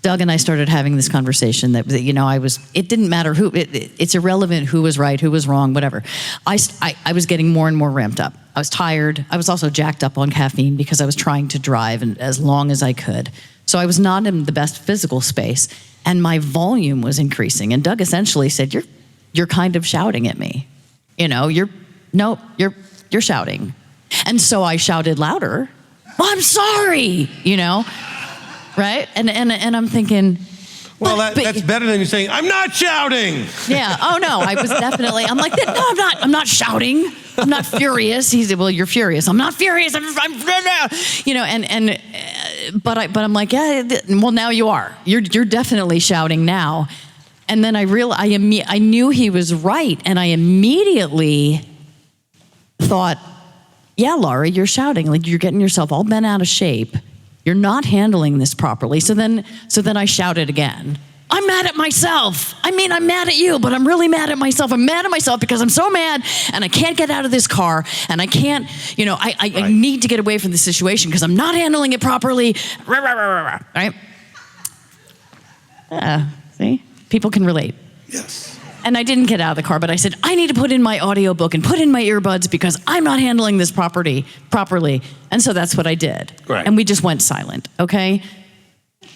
Doug and I started having this conversation that it didn't matter who, it's irrelevant who was right, who was wrong, whatever. I was getting more and more ramped up. I was tired. I was also jacked up on caffeine because I was trying to drive as long as I could. So I was not in the best physical space, and my volume was increasing. And Doug essentially said, you're kind of shouting at me. You're shouting. And so I shouted louder, well, I'm sorry, right? And I'm thinking, well, that's better than you saying, I'm not shouting. Yeah, oh no, I'm like, no, I'm not shouting. I'm not furious. He said, well, you're furious. I'm not furious. I'm but I'm like, yeah, well, now you are. You're definitely shouting now. And then I knew he was right, and I immediately thought, yeah, Laura, you're shouting. Like, you're getting yourself all bent out of shape. You're not handling this properly. So then I shouted again. I'm mad at myself. I'm mad at you, but I'm really mad at myself. I'm mad at myself because I'm so mad, and I can't get out of this car, and I can't, I need to get away from this situation because I'm not handling it properly. Right? See? People can relate. Yes. And I didn't get out of the car, but I said, I need to put in my audiobook and put in my earbuds because I'm not handling this properly. And so that's what I did. Right. And we just went silent, okay?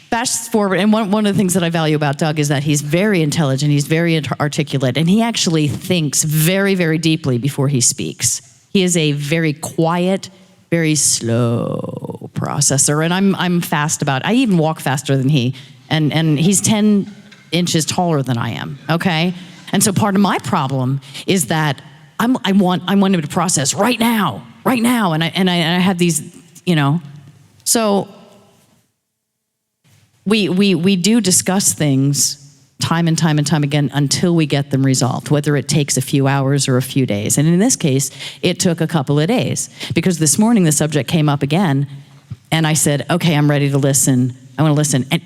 Fast forward, and one of the things that I value about Doug is that he's very intelligent, he's very articulate, and he actually thinks very, very deeply before he speaks. He is a very quiet, very slow processor, and I'm fast about it. I even walk faster than he, and he's 10 inches taller than I am, okay? And so part of my problem is that I want him to process right now, and I have these, so we do discuss things time and time again until we get them resolved, whether it takes a few hours or a few days. And in this case, it took a couple of days because this morning the subject came up again, and I said, okay, I'm ready to listen. I want to listen. And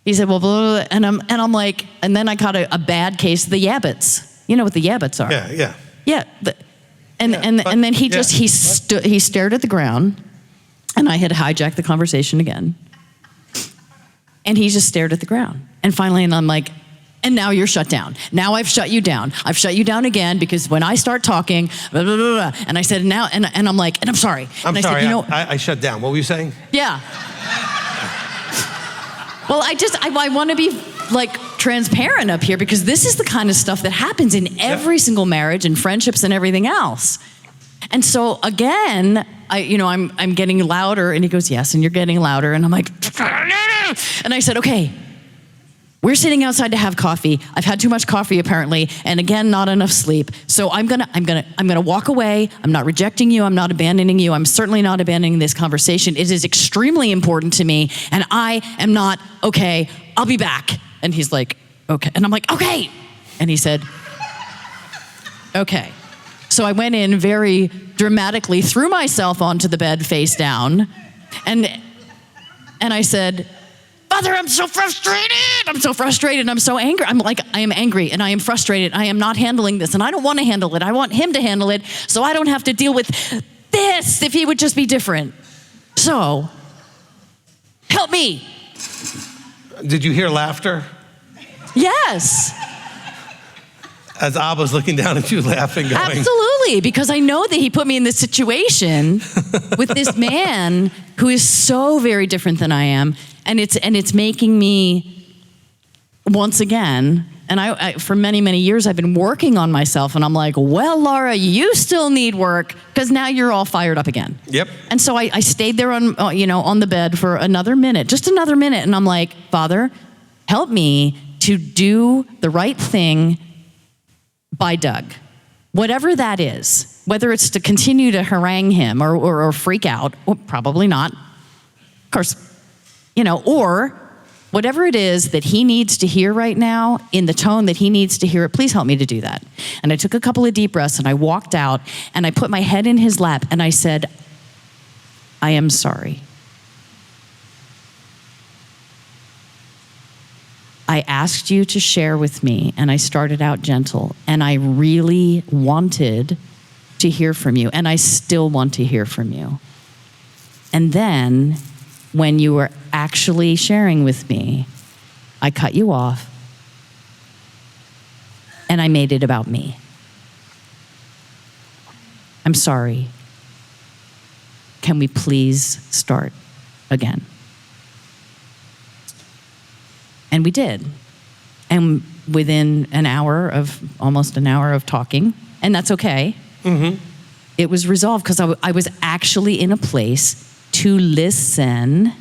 he said, well, blah, blah, blah. And I'm like, and then I caught a bad case of the yabbits. You know what the yabbits are? Yeah. Yeah. And then he stared at the ground, and I had hijacked the conversation again. And he just stared at the ground. And finally, and I'm like, and now you're shut down. Now I've shut you down. I've shut you down again because when I start talking, blah, blah, blah, blah, and I said, now, and I'm like, and I'm sorry. I'm and sorry, I said, I shut down. What were you saying? Yeah. Well, I want to be like transparent up here because this is the kind of stuff that happens in every single marriage and friendships and everything else. And so again, I'm getting louder, and he goes, yes, and you're getting louder, and I'm like, and I said, okay, we're sitting outside to have coffee. I've had too much coffee apparently, and again, not enough sleep. So I'm gonna walk away. I'm not rejecting you. I'm not abandoning you. I'm certainly not abandoning this conversation. It is extremely important to me, and I am not okay. I'll be back. And he's like, okay. And I'm like, okay. And he said, okay. So I went in very dramatically, threw myself onto the bed face down, and And I said, Father, I'm so frustrated. I'm so frustrated and I'm so angry. I'm like, I am angry and I am frustrated. I am not handling this and I don't want to handle it. I want him to handle it so I don't have to deal with this if he would just be different. So, help me. Did you hear laughter? Yes. As Abba's looking down at you laughing, going, Absolutely, because I know that he put me in this situation with this man who is so very different than I am, and it's making me once again. And I for many, many years I've been working on myself, and I'm like, well, Laura, you still need work because now you're all fired up again. Yep. And so I stayed there on the bed for another minute, just another minute, and I'm like, Father, help me to do the right thing by Doug, whatever that is, whether it's to continue to harangue him or freak out, well, probably not, of course, or whatever it is that he needs to hear right now in the tone that he needs to hear it, please help me to do that. And I took a couple of deep breaths and I walked out and I put my head in his lap and I said, I am sorry. I asked you to share with me, and I started out gentle, and I really wanted to hear from you, and I still want to hear from you. And then, when you were actually sharing with me, I cut you off, and I made it about me. I'm sorry. Can we please start again? And we did. And within almost an hour of talking, and that's okay, it was resolved because I was actually in a place to listen.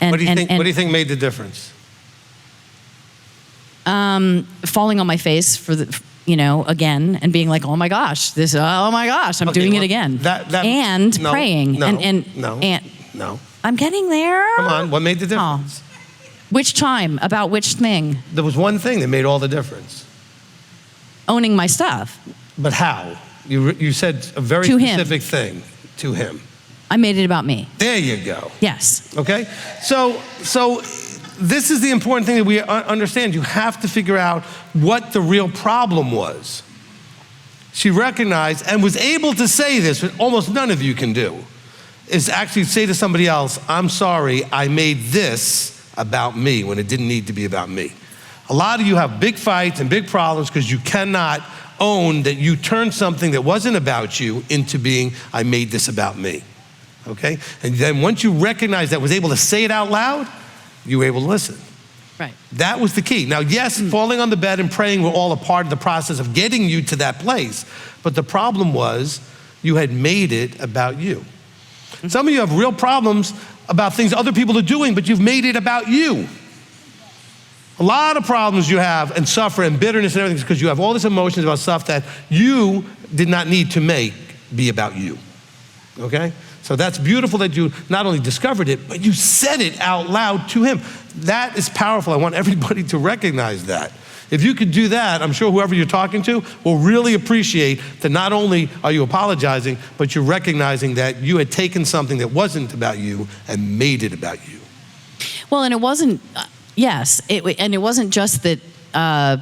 And, what do you think made the difference? Falling on my face for again, and being like, oh my gosh, I'm doing it again. Praying. No. I'm getting there. Come on, what made the difference? Oh. Which time? About which thing? There was one thing that made all the difference. Owning my stuff. But how? You said a very specific thing to him. I made it about me. There you go. Yes. Okay? So this is the important thing that we understand. You have to figure out what the real problem was. She recognized and was able to say this, which almost none of you can do, is actually say to somebody else, I'm sorry, I made this about me when it didn't need to be about me. A lot of you have big fights and big problems because you cannot own that you turned something that wasn't about you into being, I made this about me. Okay? And then once you recognize that, was able to say it out loud, you were able to listen. Right. That was the key. Now, yes, falling on the bed and praying were all a part of the process of getting you to that place. But the problem was you had made it about you. Some of you have real problems about things other people are doing, but you've made it about you. A lot of problems you have and suffer and bitterness and everything is because you have all these emotions about stuff that you did not need to make be about you. Okay? So that's beautiful that you not only discovered it, but you said it out loud to him. That is powerful. I want everybody to recognize that. If you could do that, I'm sure whoever you're talking to will really appreciate that not only are you apologizing, but you're recognizing that you had taken something that wasn't about you and made it about you. Well, and it wasn't, and it wasn't just that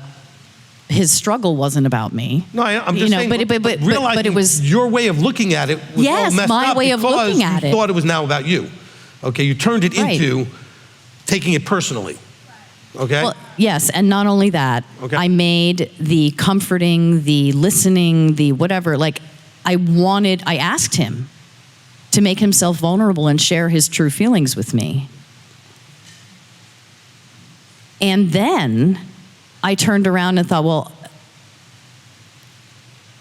his struggle wasn't about me. No, I'm just saying, but realizing it was your way of looking at it was all messed my up way of looking at you it. thought it was now about you. Okay, you turned it into taking it personally. Okay? Well, yes, and not only that, Okay. I made the comforting, the listening, the whatever, I asked him to make himself vulnerable and share his true feelings with me. And then I turned around and thought, well,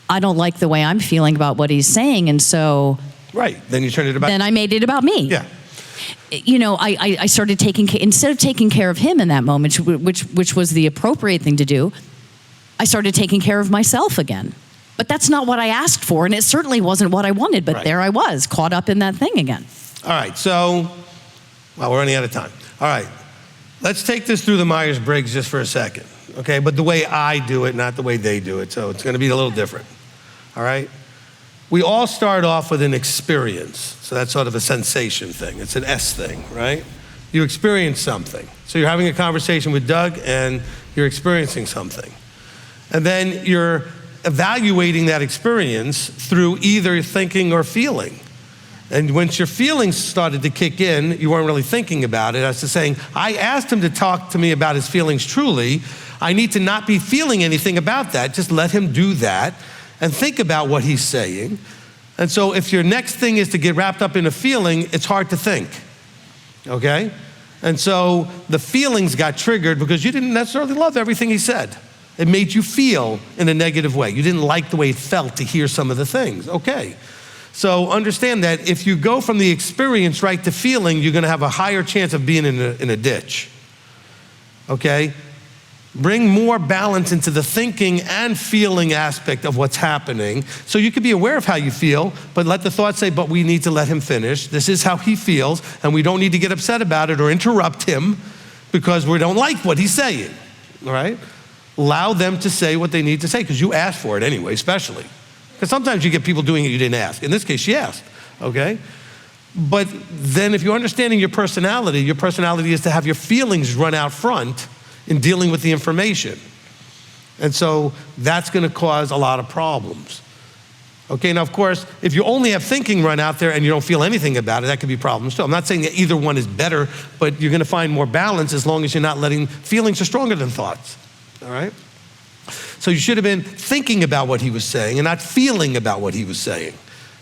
I don't like the way I'm feeling about what he's saying, and so... Right, then you turned it about... Then I made it about me. Yeah. I started instead of taking care of him in that moment, which was the appropriate thing to do, I started taking care of myself again. But that's not what I asked for, and it certainly wasn't what I wanted, but there I was, caught up in that thing again. All right, so, well, we're running out of time. All right, let's take this through the Myers-Briggs just for a second, okay? But the way I do it, not the way they do it, so it's gonna be a little different, all right? We all start off with an experience. So that's sort of a sensation thing. It's an S thing, right? You experience something. So you're having a conversation with Doug and you're experiencing something. And then you're evaluating that experience through either thinking or feeling. And once your feelings started to kick in, you weren't really thinking about it. As to saying, I asked him to talk to me about his feelings truly. I need to not be feeling anything about that. Just let him do that and think about what he's saying. And so if your next thing is to get wrapped up in a feeling, it's hard to think, okay? And so the feelings got triggered because you didn't necessarily love everything he said. It made you feel in a negative way. You didn't like the way it felt to hear some of the things, okay? So understand that if you go from the experience right to feeling, you're gonna have a higher chance of being in a ditch, okay? Bring more balance into the thinking and feeling aspect of what's happening. So you can be aware of how you feel, but let the thought say, but we need to let him finish. This is how he feels, and we don't need to get upset about it or interrupt him because we don't like what he's saying, all right? Allow them to say what they need to say, because you asked for it anyway, especially. Because sometimes you get people doing it you didn't ask. In this case, she asked, okay? But then if you're understanding your personality is to have your feelings run out front in dealing with the information. And so that's gonna cause a lot of problems. Okay, now of course, if you only have thinking run out there and you don't feel anything about it, that could be problems too. I'm not saying that either one is better, but you're gonna find more balance as long as you're not letting, feelings are stronger than thoughts, all right? So you should have been thinking about what he was saying and not feeling about what he was saying.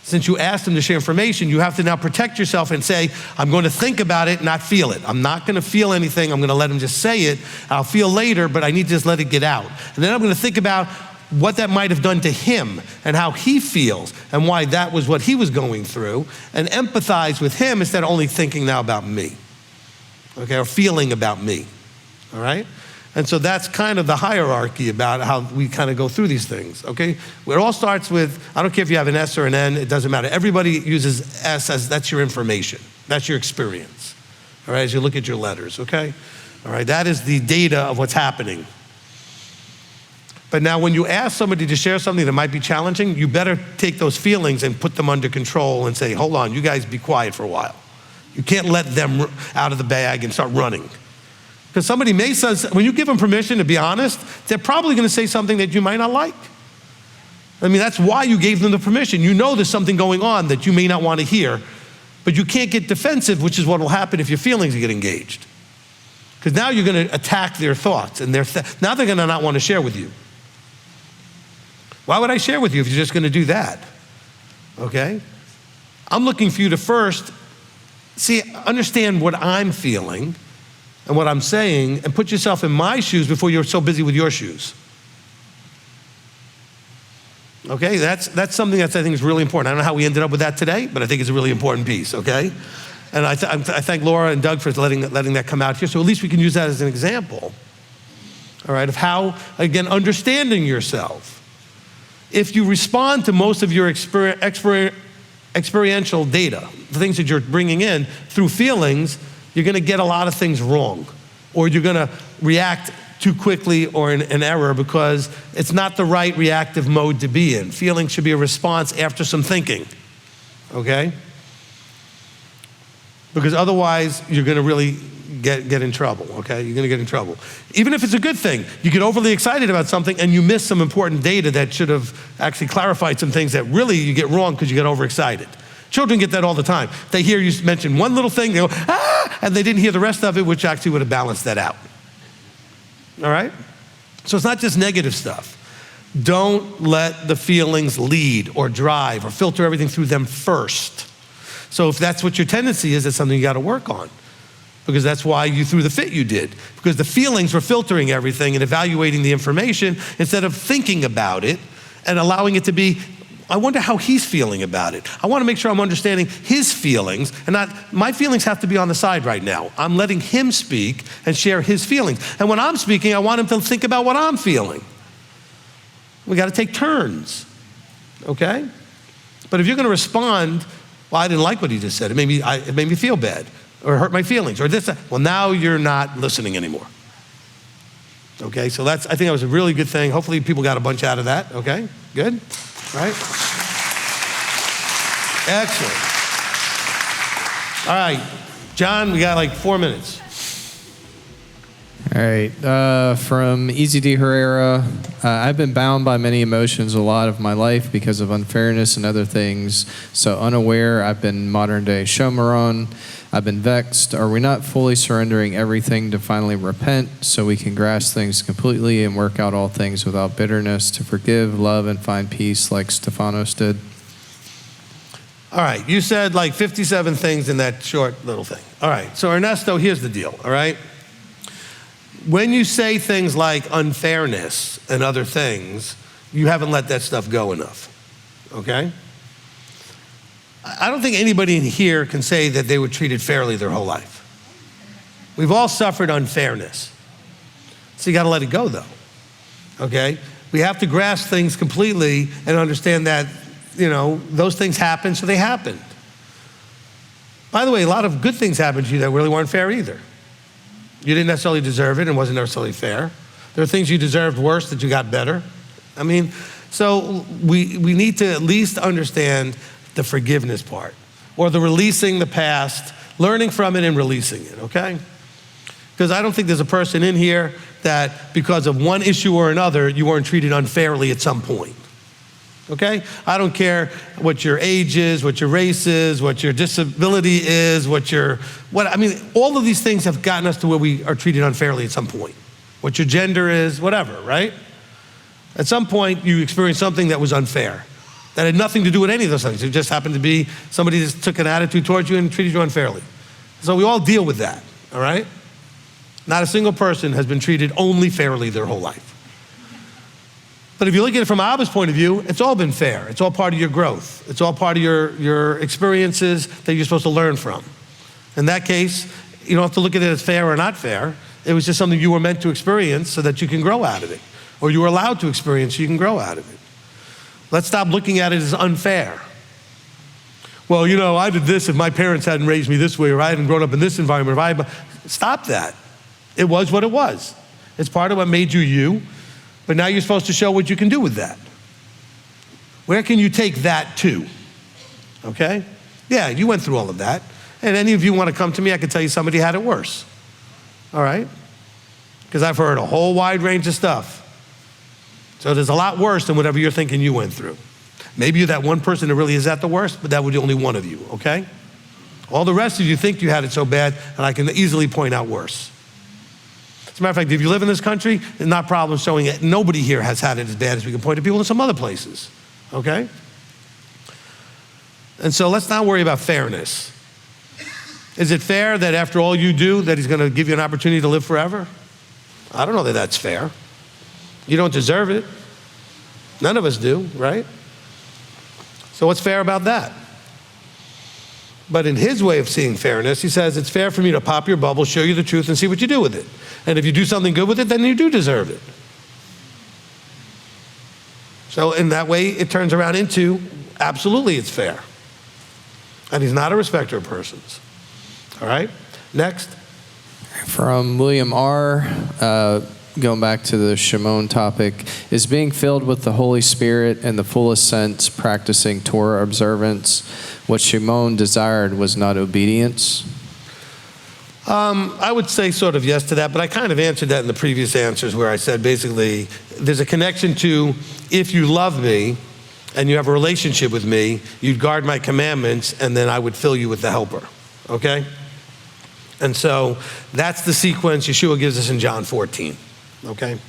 Since you asked him to share information, you have to now protect yourself and say, I'm going to think about it, not feel it. I'm not going to feel anything. I'm going to let him just say it. I'll feel later, but I need to just let it get out. And then I'm going to think about what that might have done to him and how he feels and why that was what he was going through, and empathize with him instead of only thinking now about me, okay, or feeling about me, all right? And so that's kind of the hierarchy about how we kind of go through these things, okay? It all starts with, I don't care if you have an S or an N, it doesn't matter. Everybody uses S as that's your information. That's your experience, all right, as you look at your letters, okay? All right, that is the data of what's happening. But now when you ask somebody to share something that might be challenging, you better take those feelings and put them under control and say, hold on, you guys be quiet for a while. You can't let them out of the bag and start running. Because somebody may say, when you give them permission to be honest, they're probably gonna say something that you might not like. I mean, that's why you gave them the permission. You know there's something going on that you may not want to hear, but you can't get defensive, which is what will happen if your feelings get engaged. Because now you're gonna attack their thoughts, and now they're gonna not want to share with you. Why would I share with you if you're just gonna do that? Okay? I'm looking for you to first understand what I'm feeling and what I'm saying, and put yourself in my shoes before you're so busy with your shoes. Okay, that's something that I think is really important. I don't know how we ended up with that today, but I think it's a really important piece, okay? And I thank Laura and Doug for letting that come out here, so at least we can use that as an example, all right, of how, again, understanding yourself. If you respond to most of your experiential data, the things that you're bringing in through feelings, you're gonna get a lot of things wrong, or you're gonna react too quickly or in an error because it's not the right reactive mode to be in. Feeling should be a response after some thinking, okay? Because otherwise, you're gonna really get in trouble, okay? You're gonna get in trouble. Even if it's a good thing, you get overly excited about something and you miss some important data that should have actually clarified some things that really you get wrong because you get overexcited. Children get that all the time. They hear you mention one little thing, they go, ah, and they didn't hear the rest of it, which actually would have balanced that out. All right? So it's not just negative stuff. Don't let the feelings lead or drive or filter everything through them first. So if that's what your tendency is, that's something you gotta work on. Because that's why you threw the fit you did. Because the feelings were filtering everything and evaluating the information instead of thinking about it and allowing it to be, I wonder how he's feeling about it. I want to make sure I'm understanding his feelings and not, my feelings have to be on the side right now. I'm letting him speak and share his feelings. And when I'm speaking, I want him to think about what I'm feeling. We got to take turns, okay? But if you're going to respond, well, I didn't like what he just said. It made me feel bad or hurt my feelings or this, well, now you're not listening anymore. Okay, so I think that was a really good thing. Hopefully people got a bunch out of that, okay? Good? Right? Excellent. All right, John, we got like 4 minutes. All right. From Easy D. Herrera, I've been bound by many emotions a lot of my life because of unfairness and other things. So unaware, I've been modern day Shomeron. I've been vexed. Are we not fully surrendering everything to finally repent so we can grasp things completely and work out all things without bitterness, to forgive, love, and find peace like Stephanos did? All right, you said like 57 things in that short little thing. All right, so Ernesto, here's the deal, all right? When you say things like unfairness and other things, you haven't let that stuff go enough, okay? I don't think anybody in here can say that they were treated fairly their whole life. We've all suffered unfairness. So you gotta let it go though, okay? We have to grasp things completely and understand that, you know, those things happen, so they happened. By the way, a lot of good things happened to you that really weren't fair either. You didn't necessarily deserve it and wasn't necessarily fair. There are things you deserved worse that you got better. I mean, so we need to at least understand the forgiveness part, or the releasing the past, learning from it and releasing it, okay? Because I don't think there's a person in here that because of one issue or another, you weren't treated unfairly at some point. Okay? I don't care what your age is, what your race is, what your disability is, I mean, all of these things have gotten us to where we are treated unfairly at some point. What your gender is, whatever, right? At some point, you experienced something that was unfair, that had nothing to do with any of those things. It just happened to be somebody just took an attitude towards you and treated you unfairly. So we all deal with that, all right? Not a single person has been treated only fairly their whole life. But if you look at it from Abba's point of view, it's all been fair. It's all part of your growth. It's all part of your experiences that you're supposed to learn from. In that case, you don't have to look at it as fair or not fair. It was just something you were meant to experience so that you can grow out of it. Or you were allowed to experience so you can grow out of it. Let's stop looking at it as unfair. Well, you know, I did this if my parents hadn't raised me this way, or I hadn't grown up in this environment. Stop that. It was what it was. It's part of what made you you. But now you're supposed to show what you can do with that. Where can you take that to? Okay? Yeah, you went through all of that. And any of you want to come to me, I can tell you somebody had it worse. All right? Because I've heard a whole wide range of stuff. So there's a lot worse than whatever you're thinking you went through. Maybe you're that one person that really is at the worst, but that would be only one of you, okay? All the rest of you think you had it so bad, and I can easily point out worse. As a matter of fact, if you live in this country, it's not a problem showing it. Nobody here has had it as bad as we can point to people in some other places, okay? And so let's not worry about fairness. Is it fair that after all you do, that he's gonna give you an opportunity to live forever? I don't know that that's fair. You don't deserve it. None of us do, right? So what's fair about that? But in his way of seeing fairness, he says, it's fair for me to pop your bubble, show you the truth, and see what you do with it. And if you do something good with it, then you do deserve it. So in that way, it turns around into, absolutely it's fair. And he's not a respecter of persons. All right, next. From William R., going back to the Shimon topic, is being filled with the Holy Spirit in the fullest sense practicing Torah observance. What Shimon desired was not obedience. I would say sort of yes to that, but I kind of answered that in the previous answers where I said basically there's a connection to if you love me and you have a relationship with me, you'd guard my commandments and then I would fill you with the helper, okay? And so that's the sequence Yeshua gives us in John 14, okay? All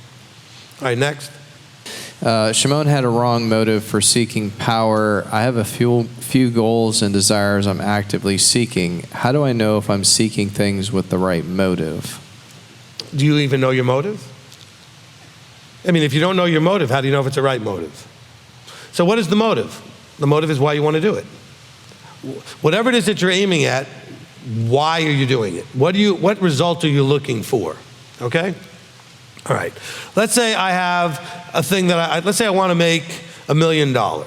right, next. Shimon had a wrong motive for seeking power. I have a few goals and desires I'm actively seeking. How do I know if I'm seeking things with the right motive? Do you even know your motive? I mean, if you don't know your motive, how do you know if it's the right motive? So what is the motive? The motive is why you want to do it. Whatever it is that you're aiming at, why are you doing it? What result are you looking for? Okay? All right. Let's say I have a thing that let's say I want to make $1 million. There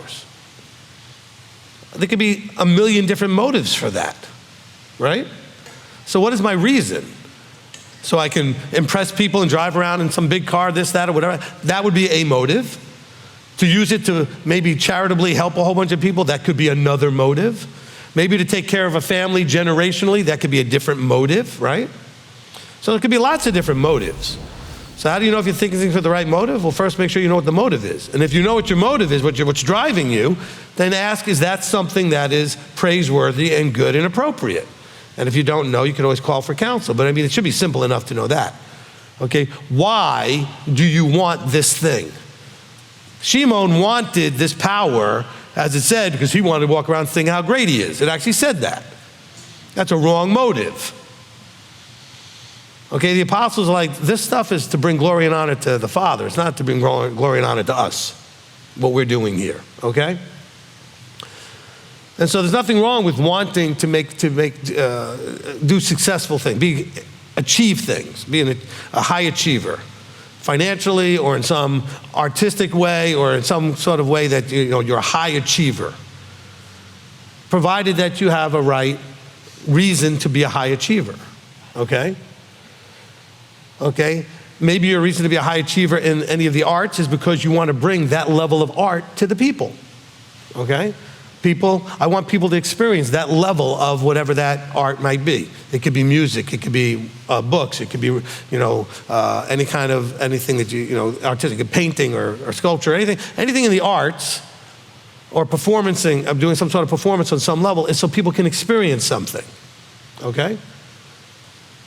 could be a million different motives for that, right? So what is my reason? So I can impress people and drive around in some big car, this, that, or whatever. That would be a motive. To use it to maybe charitably help a whole bunch of people, that could be another motive. Maybe to take care of a family generationally, that could be a different motive, right? So there could be lots of different motives. So how do you know if you're thinking things with the right motive? Well, first make sure you know what the motive is. And if you know what your motive is, what's driving you, then ask, is that something that is praiseworthy and good and appropriate? And if you don't know, you can always call for counsel. But I mean, it should be simple enough to know that. Okay, why do you want this thing? Shimon wanted this power, as it said, because he wanted to walk around thinking how great he is. It actually said that. That's a wrong motive. Okay, the apostles are like, this stuff is to bring glory and honor to the Father. It's not to bring glory and honor to us, what we're doing here, okay? And so there's nothing wrong with wanting to do successful things, achieve things, being a high achiever, financially or in some artistic way or in some sort of way that you're a high achiever, provided that you have a right reason to be a high achiever, okay? Okay, maybe your reason to be a high achiever in any of the arts is because you want to bring that level of art to the people, okay? I want people to experience that level of whatever that art might be. It could be music, it could be books, it could be, any kind of, anything that artistic, painting or sculpture, anything in the arts or doing some sort of performance on some level is so people can experience something, okay?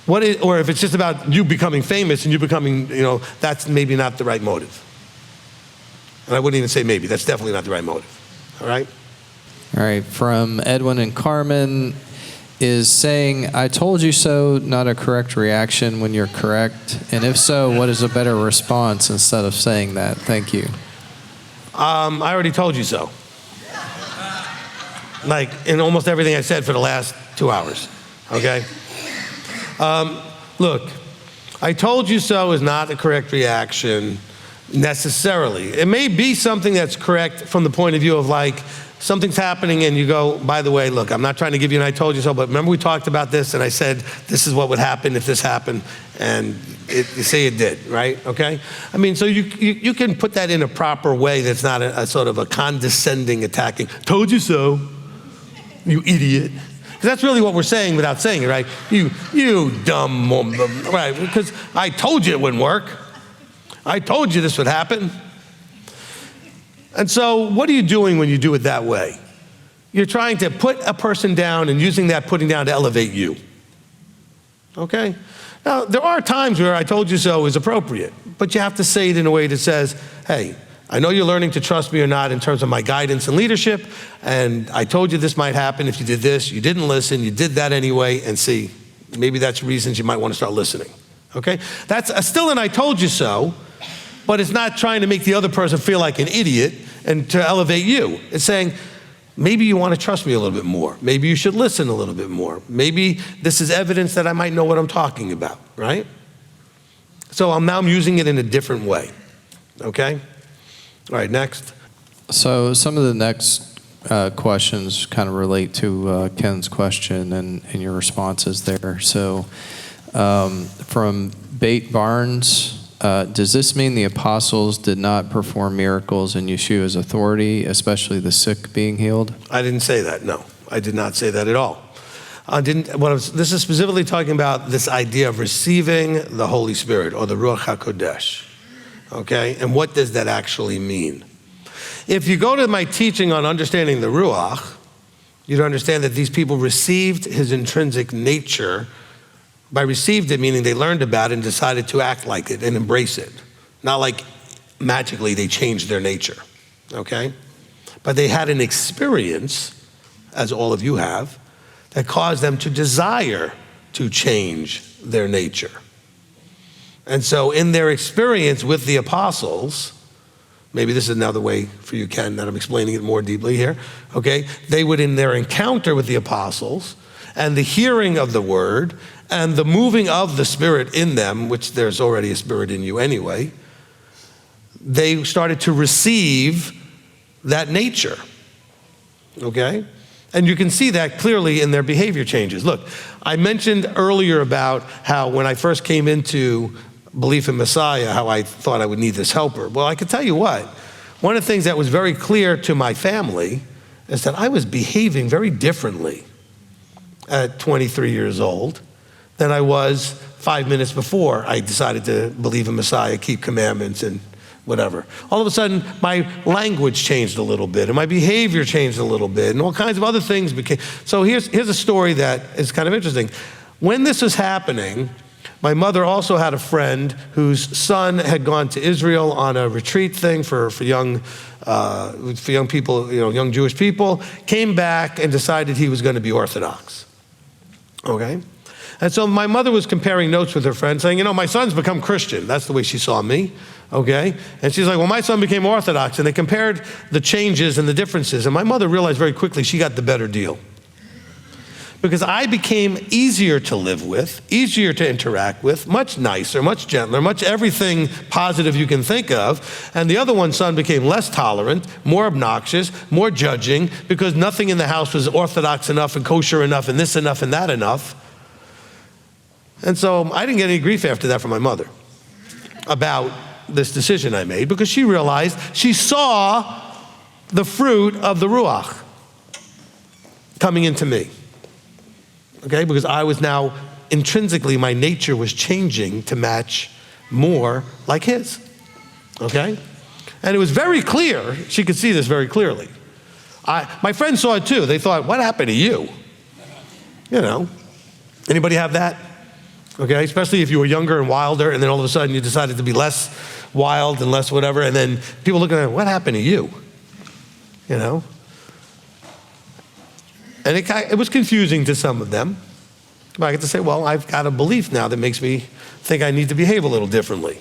Or if it's just about you becoming famous and you becoming, that's maybe not the right motive. And I wouldn't even say maybe, that's definitely not the right motive, all right? All right, from Edwin and Carmen, is saying, I told you so not a correct reaction when you're correct? And if so, what is a better response instead of saying that? Thank you. I already told you so. Like in almost everything I said for the last 2 hours, okay? Look, I told you so is not a correct reaction necessarily. It may be something that's correct from the point of view of like, something's happening and you go, by the way, look, I'm not trying to give you an I told you so, but remember we talked about this and I said, this is what would happen if this happened, and you say it did, right? Okay? I mean, so you can put that in a proper way that's not a sort of a condescending, attacking, told you so, you idiot. That's really what we're saying without saying it, right? You dumb woman, right? Because I told you it wouldn't work. I told you this would happen. And so what are you doing when you do it that way? You're trying to put a person down and using that putting down to elevate you. Okay? Now, there are times where I told you so is appropriate, but you have to say it in a way that says, hey, I know you're learning to trust me or not in terms of my guidance and leadership, and I told you this might happen if you did this, you didn't listen, you did that anyway, and see, maybe that's reasons you might want to start listening, okay? That's still an I told you so, but it's not trying to make the other person feel like an idiot and to elevate you. It's saying, maybe you want to trust me a little bit more. Maybe you should listen a little bit more. Maybe this is evidence that I might know what I'm talking about, right? So I'm using it in a different way, okay? All right, next. So some of the next questions kind of relate to Ken's question and your responses there. So from Bate Barnes, does this mean the apostles did not perform miracles in Yeshua's authority, especially the sick being healed? I didn't say that, no. I did not say that at all. This is specifically talking about this idea of receiving the Holy Spirit or the Ruach HaKodesh, okay? And what does that actually mean? If you go to my teaching on understanding the Ruach, you'd understand that these people received his intrinsic nature. By received it, meaning they learned about it and decided to act like it and embrace it. Not like magically they changed their nature, okay? But they had an experience, as all of you have, that caused them to desire to change their nature. And so in their experience with the apostles, maybe this is another way for you, Ken, that I'm explaining it more deeply here, okay? They would, in their encounter with the apostles and the hearing of the word and the moving of the Spirit in them, which there's already a Spirit in you anyway, they started to receive that nature, okay? And you can see that clearly in their behavior changes. Look, I mentioned earlier about how when I first came into belief in Messiah, how I thought I would need this helper. Well, I can tell you what, one of the things that was very clear to my family is that I was behaving very differently at 23 years old than I was 5 minutes before I decided to believe in Messiah, keep commandments, and whatever. All of a sudden, my language changed a little bit, and my behavior changed a little bit, and all kinds of other things became. So here's a story that is kind of interesting. When this was happening, my mother also had a friend whose son had gone to Israel on a retreat thing for young people, young Jewish people, came back and decided he was going to be Orthodox. Okay? And so my mother was comparing notes with her friend, saying, my son's become Christian. That's the way she saw me. Okay? And she's like, well, my son became Orthodox. And they compared the changes and the differences. And my mother realized very quickly she got the better deal. Because I became easier to live with, easier to interact with, much nicer, much gentler, much everything positive you can think of. And the other one's son became less tolerant, more obnoxious, more judging, because nothing in the house was Orthodox enough and kosher enough and this enough and that enough. And so I didn't get any grief after that from my mother about this decision I made, because she realized, she saw the fruit of the Ruach coming into me. Okay, because I was now, intrinsically, my nature was changing to match more like his. Okay? And it was very clear, she could see this very clearly. My friends saw it too. They thought, what happened to you? Anybody have that? Okay, especially if you were younger and wilder, and then all of a sudden you decided to be less wild and less whatever, and then people looking at, what happened to you? And it was confusing to some of them. But I get to say, well, I've got a belief now that makes me think I need to behave a little differently.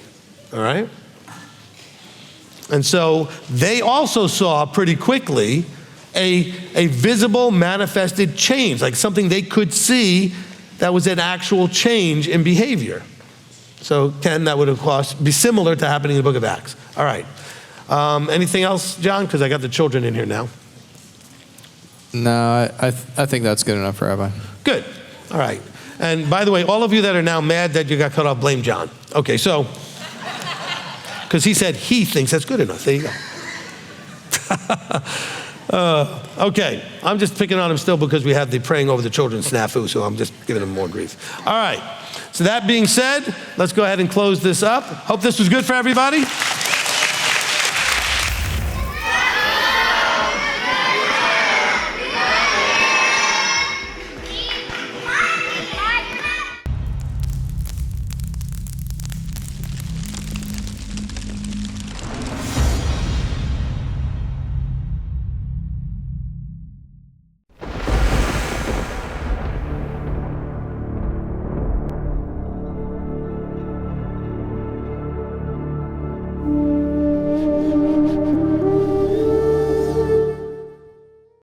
All right? And so they also saw pretty quickly a visible, manifested change, like something they could see that was an actual change in behavior. So, Ken, that would, of course, be similar to happening in the book of Acts. All right. Anything else, John? Because I got the children in here now. No, I think that's good enough, Rabbi. Good. All right. And by the way, all of you that are now mad that you got cut off, blame John. Okay, so, because he said he thinks that's good enough. There you go. Okay, I'm just picking on him still because we have the praying over the children snafu, so I'm just giving him more grief. All right. So that being said, let's go ahead and close this up. Hope this was good for everybody.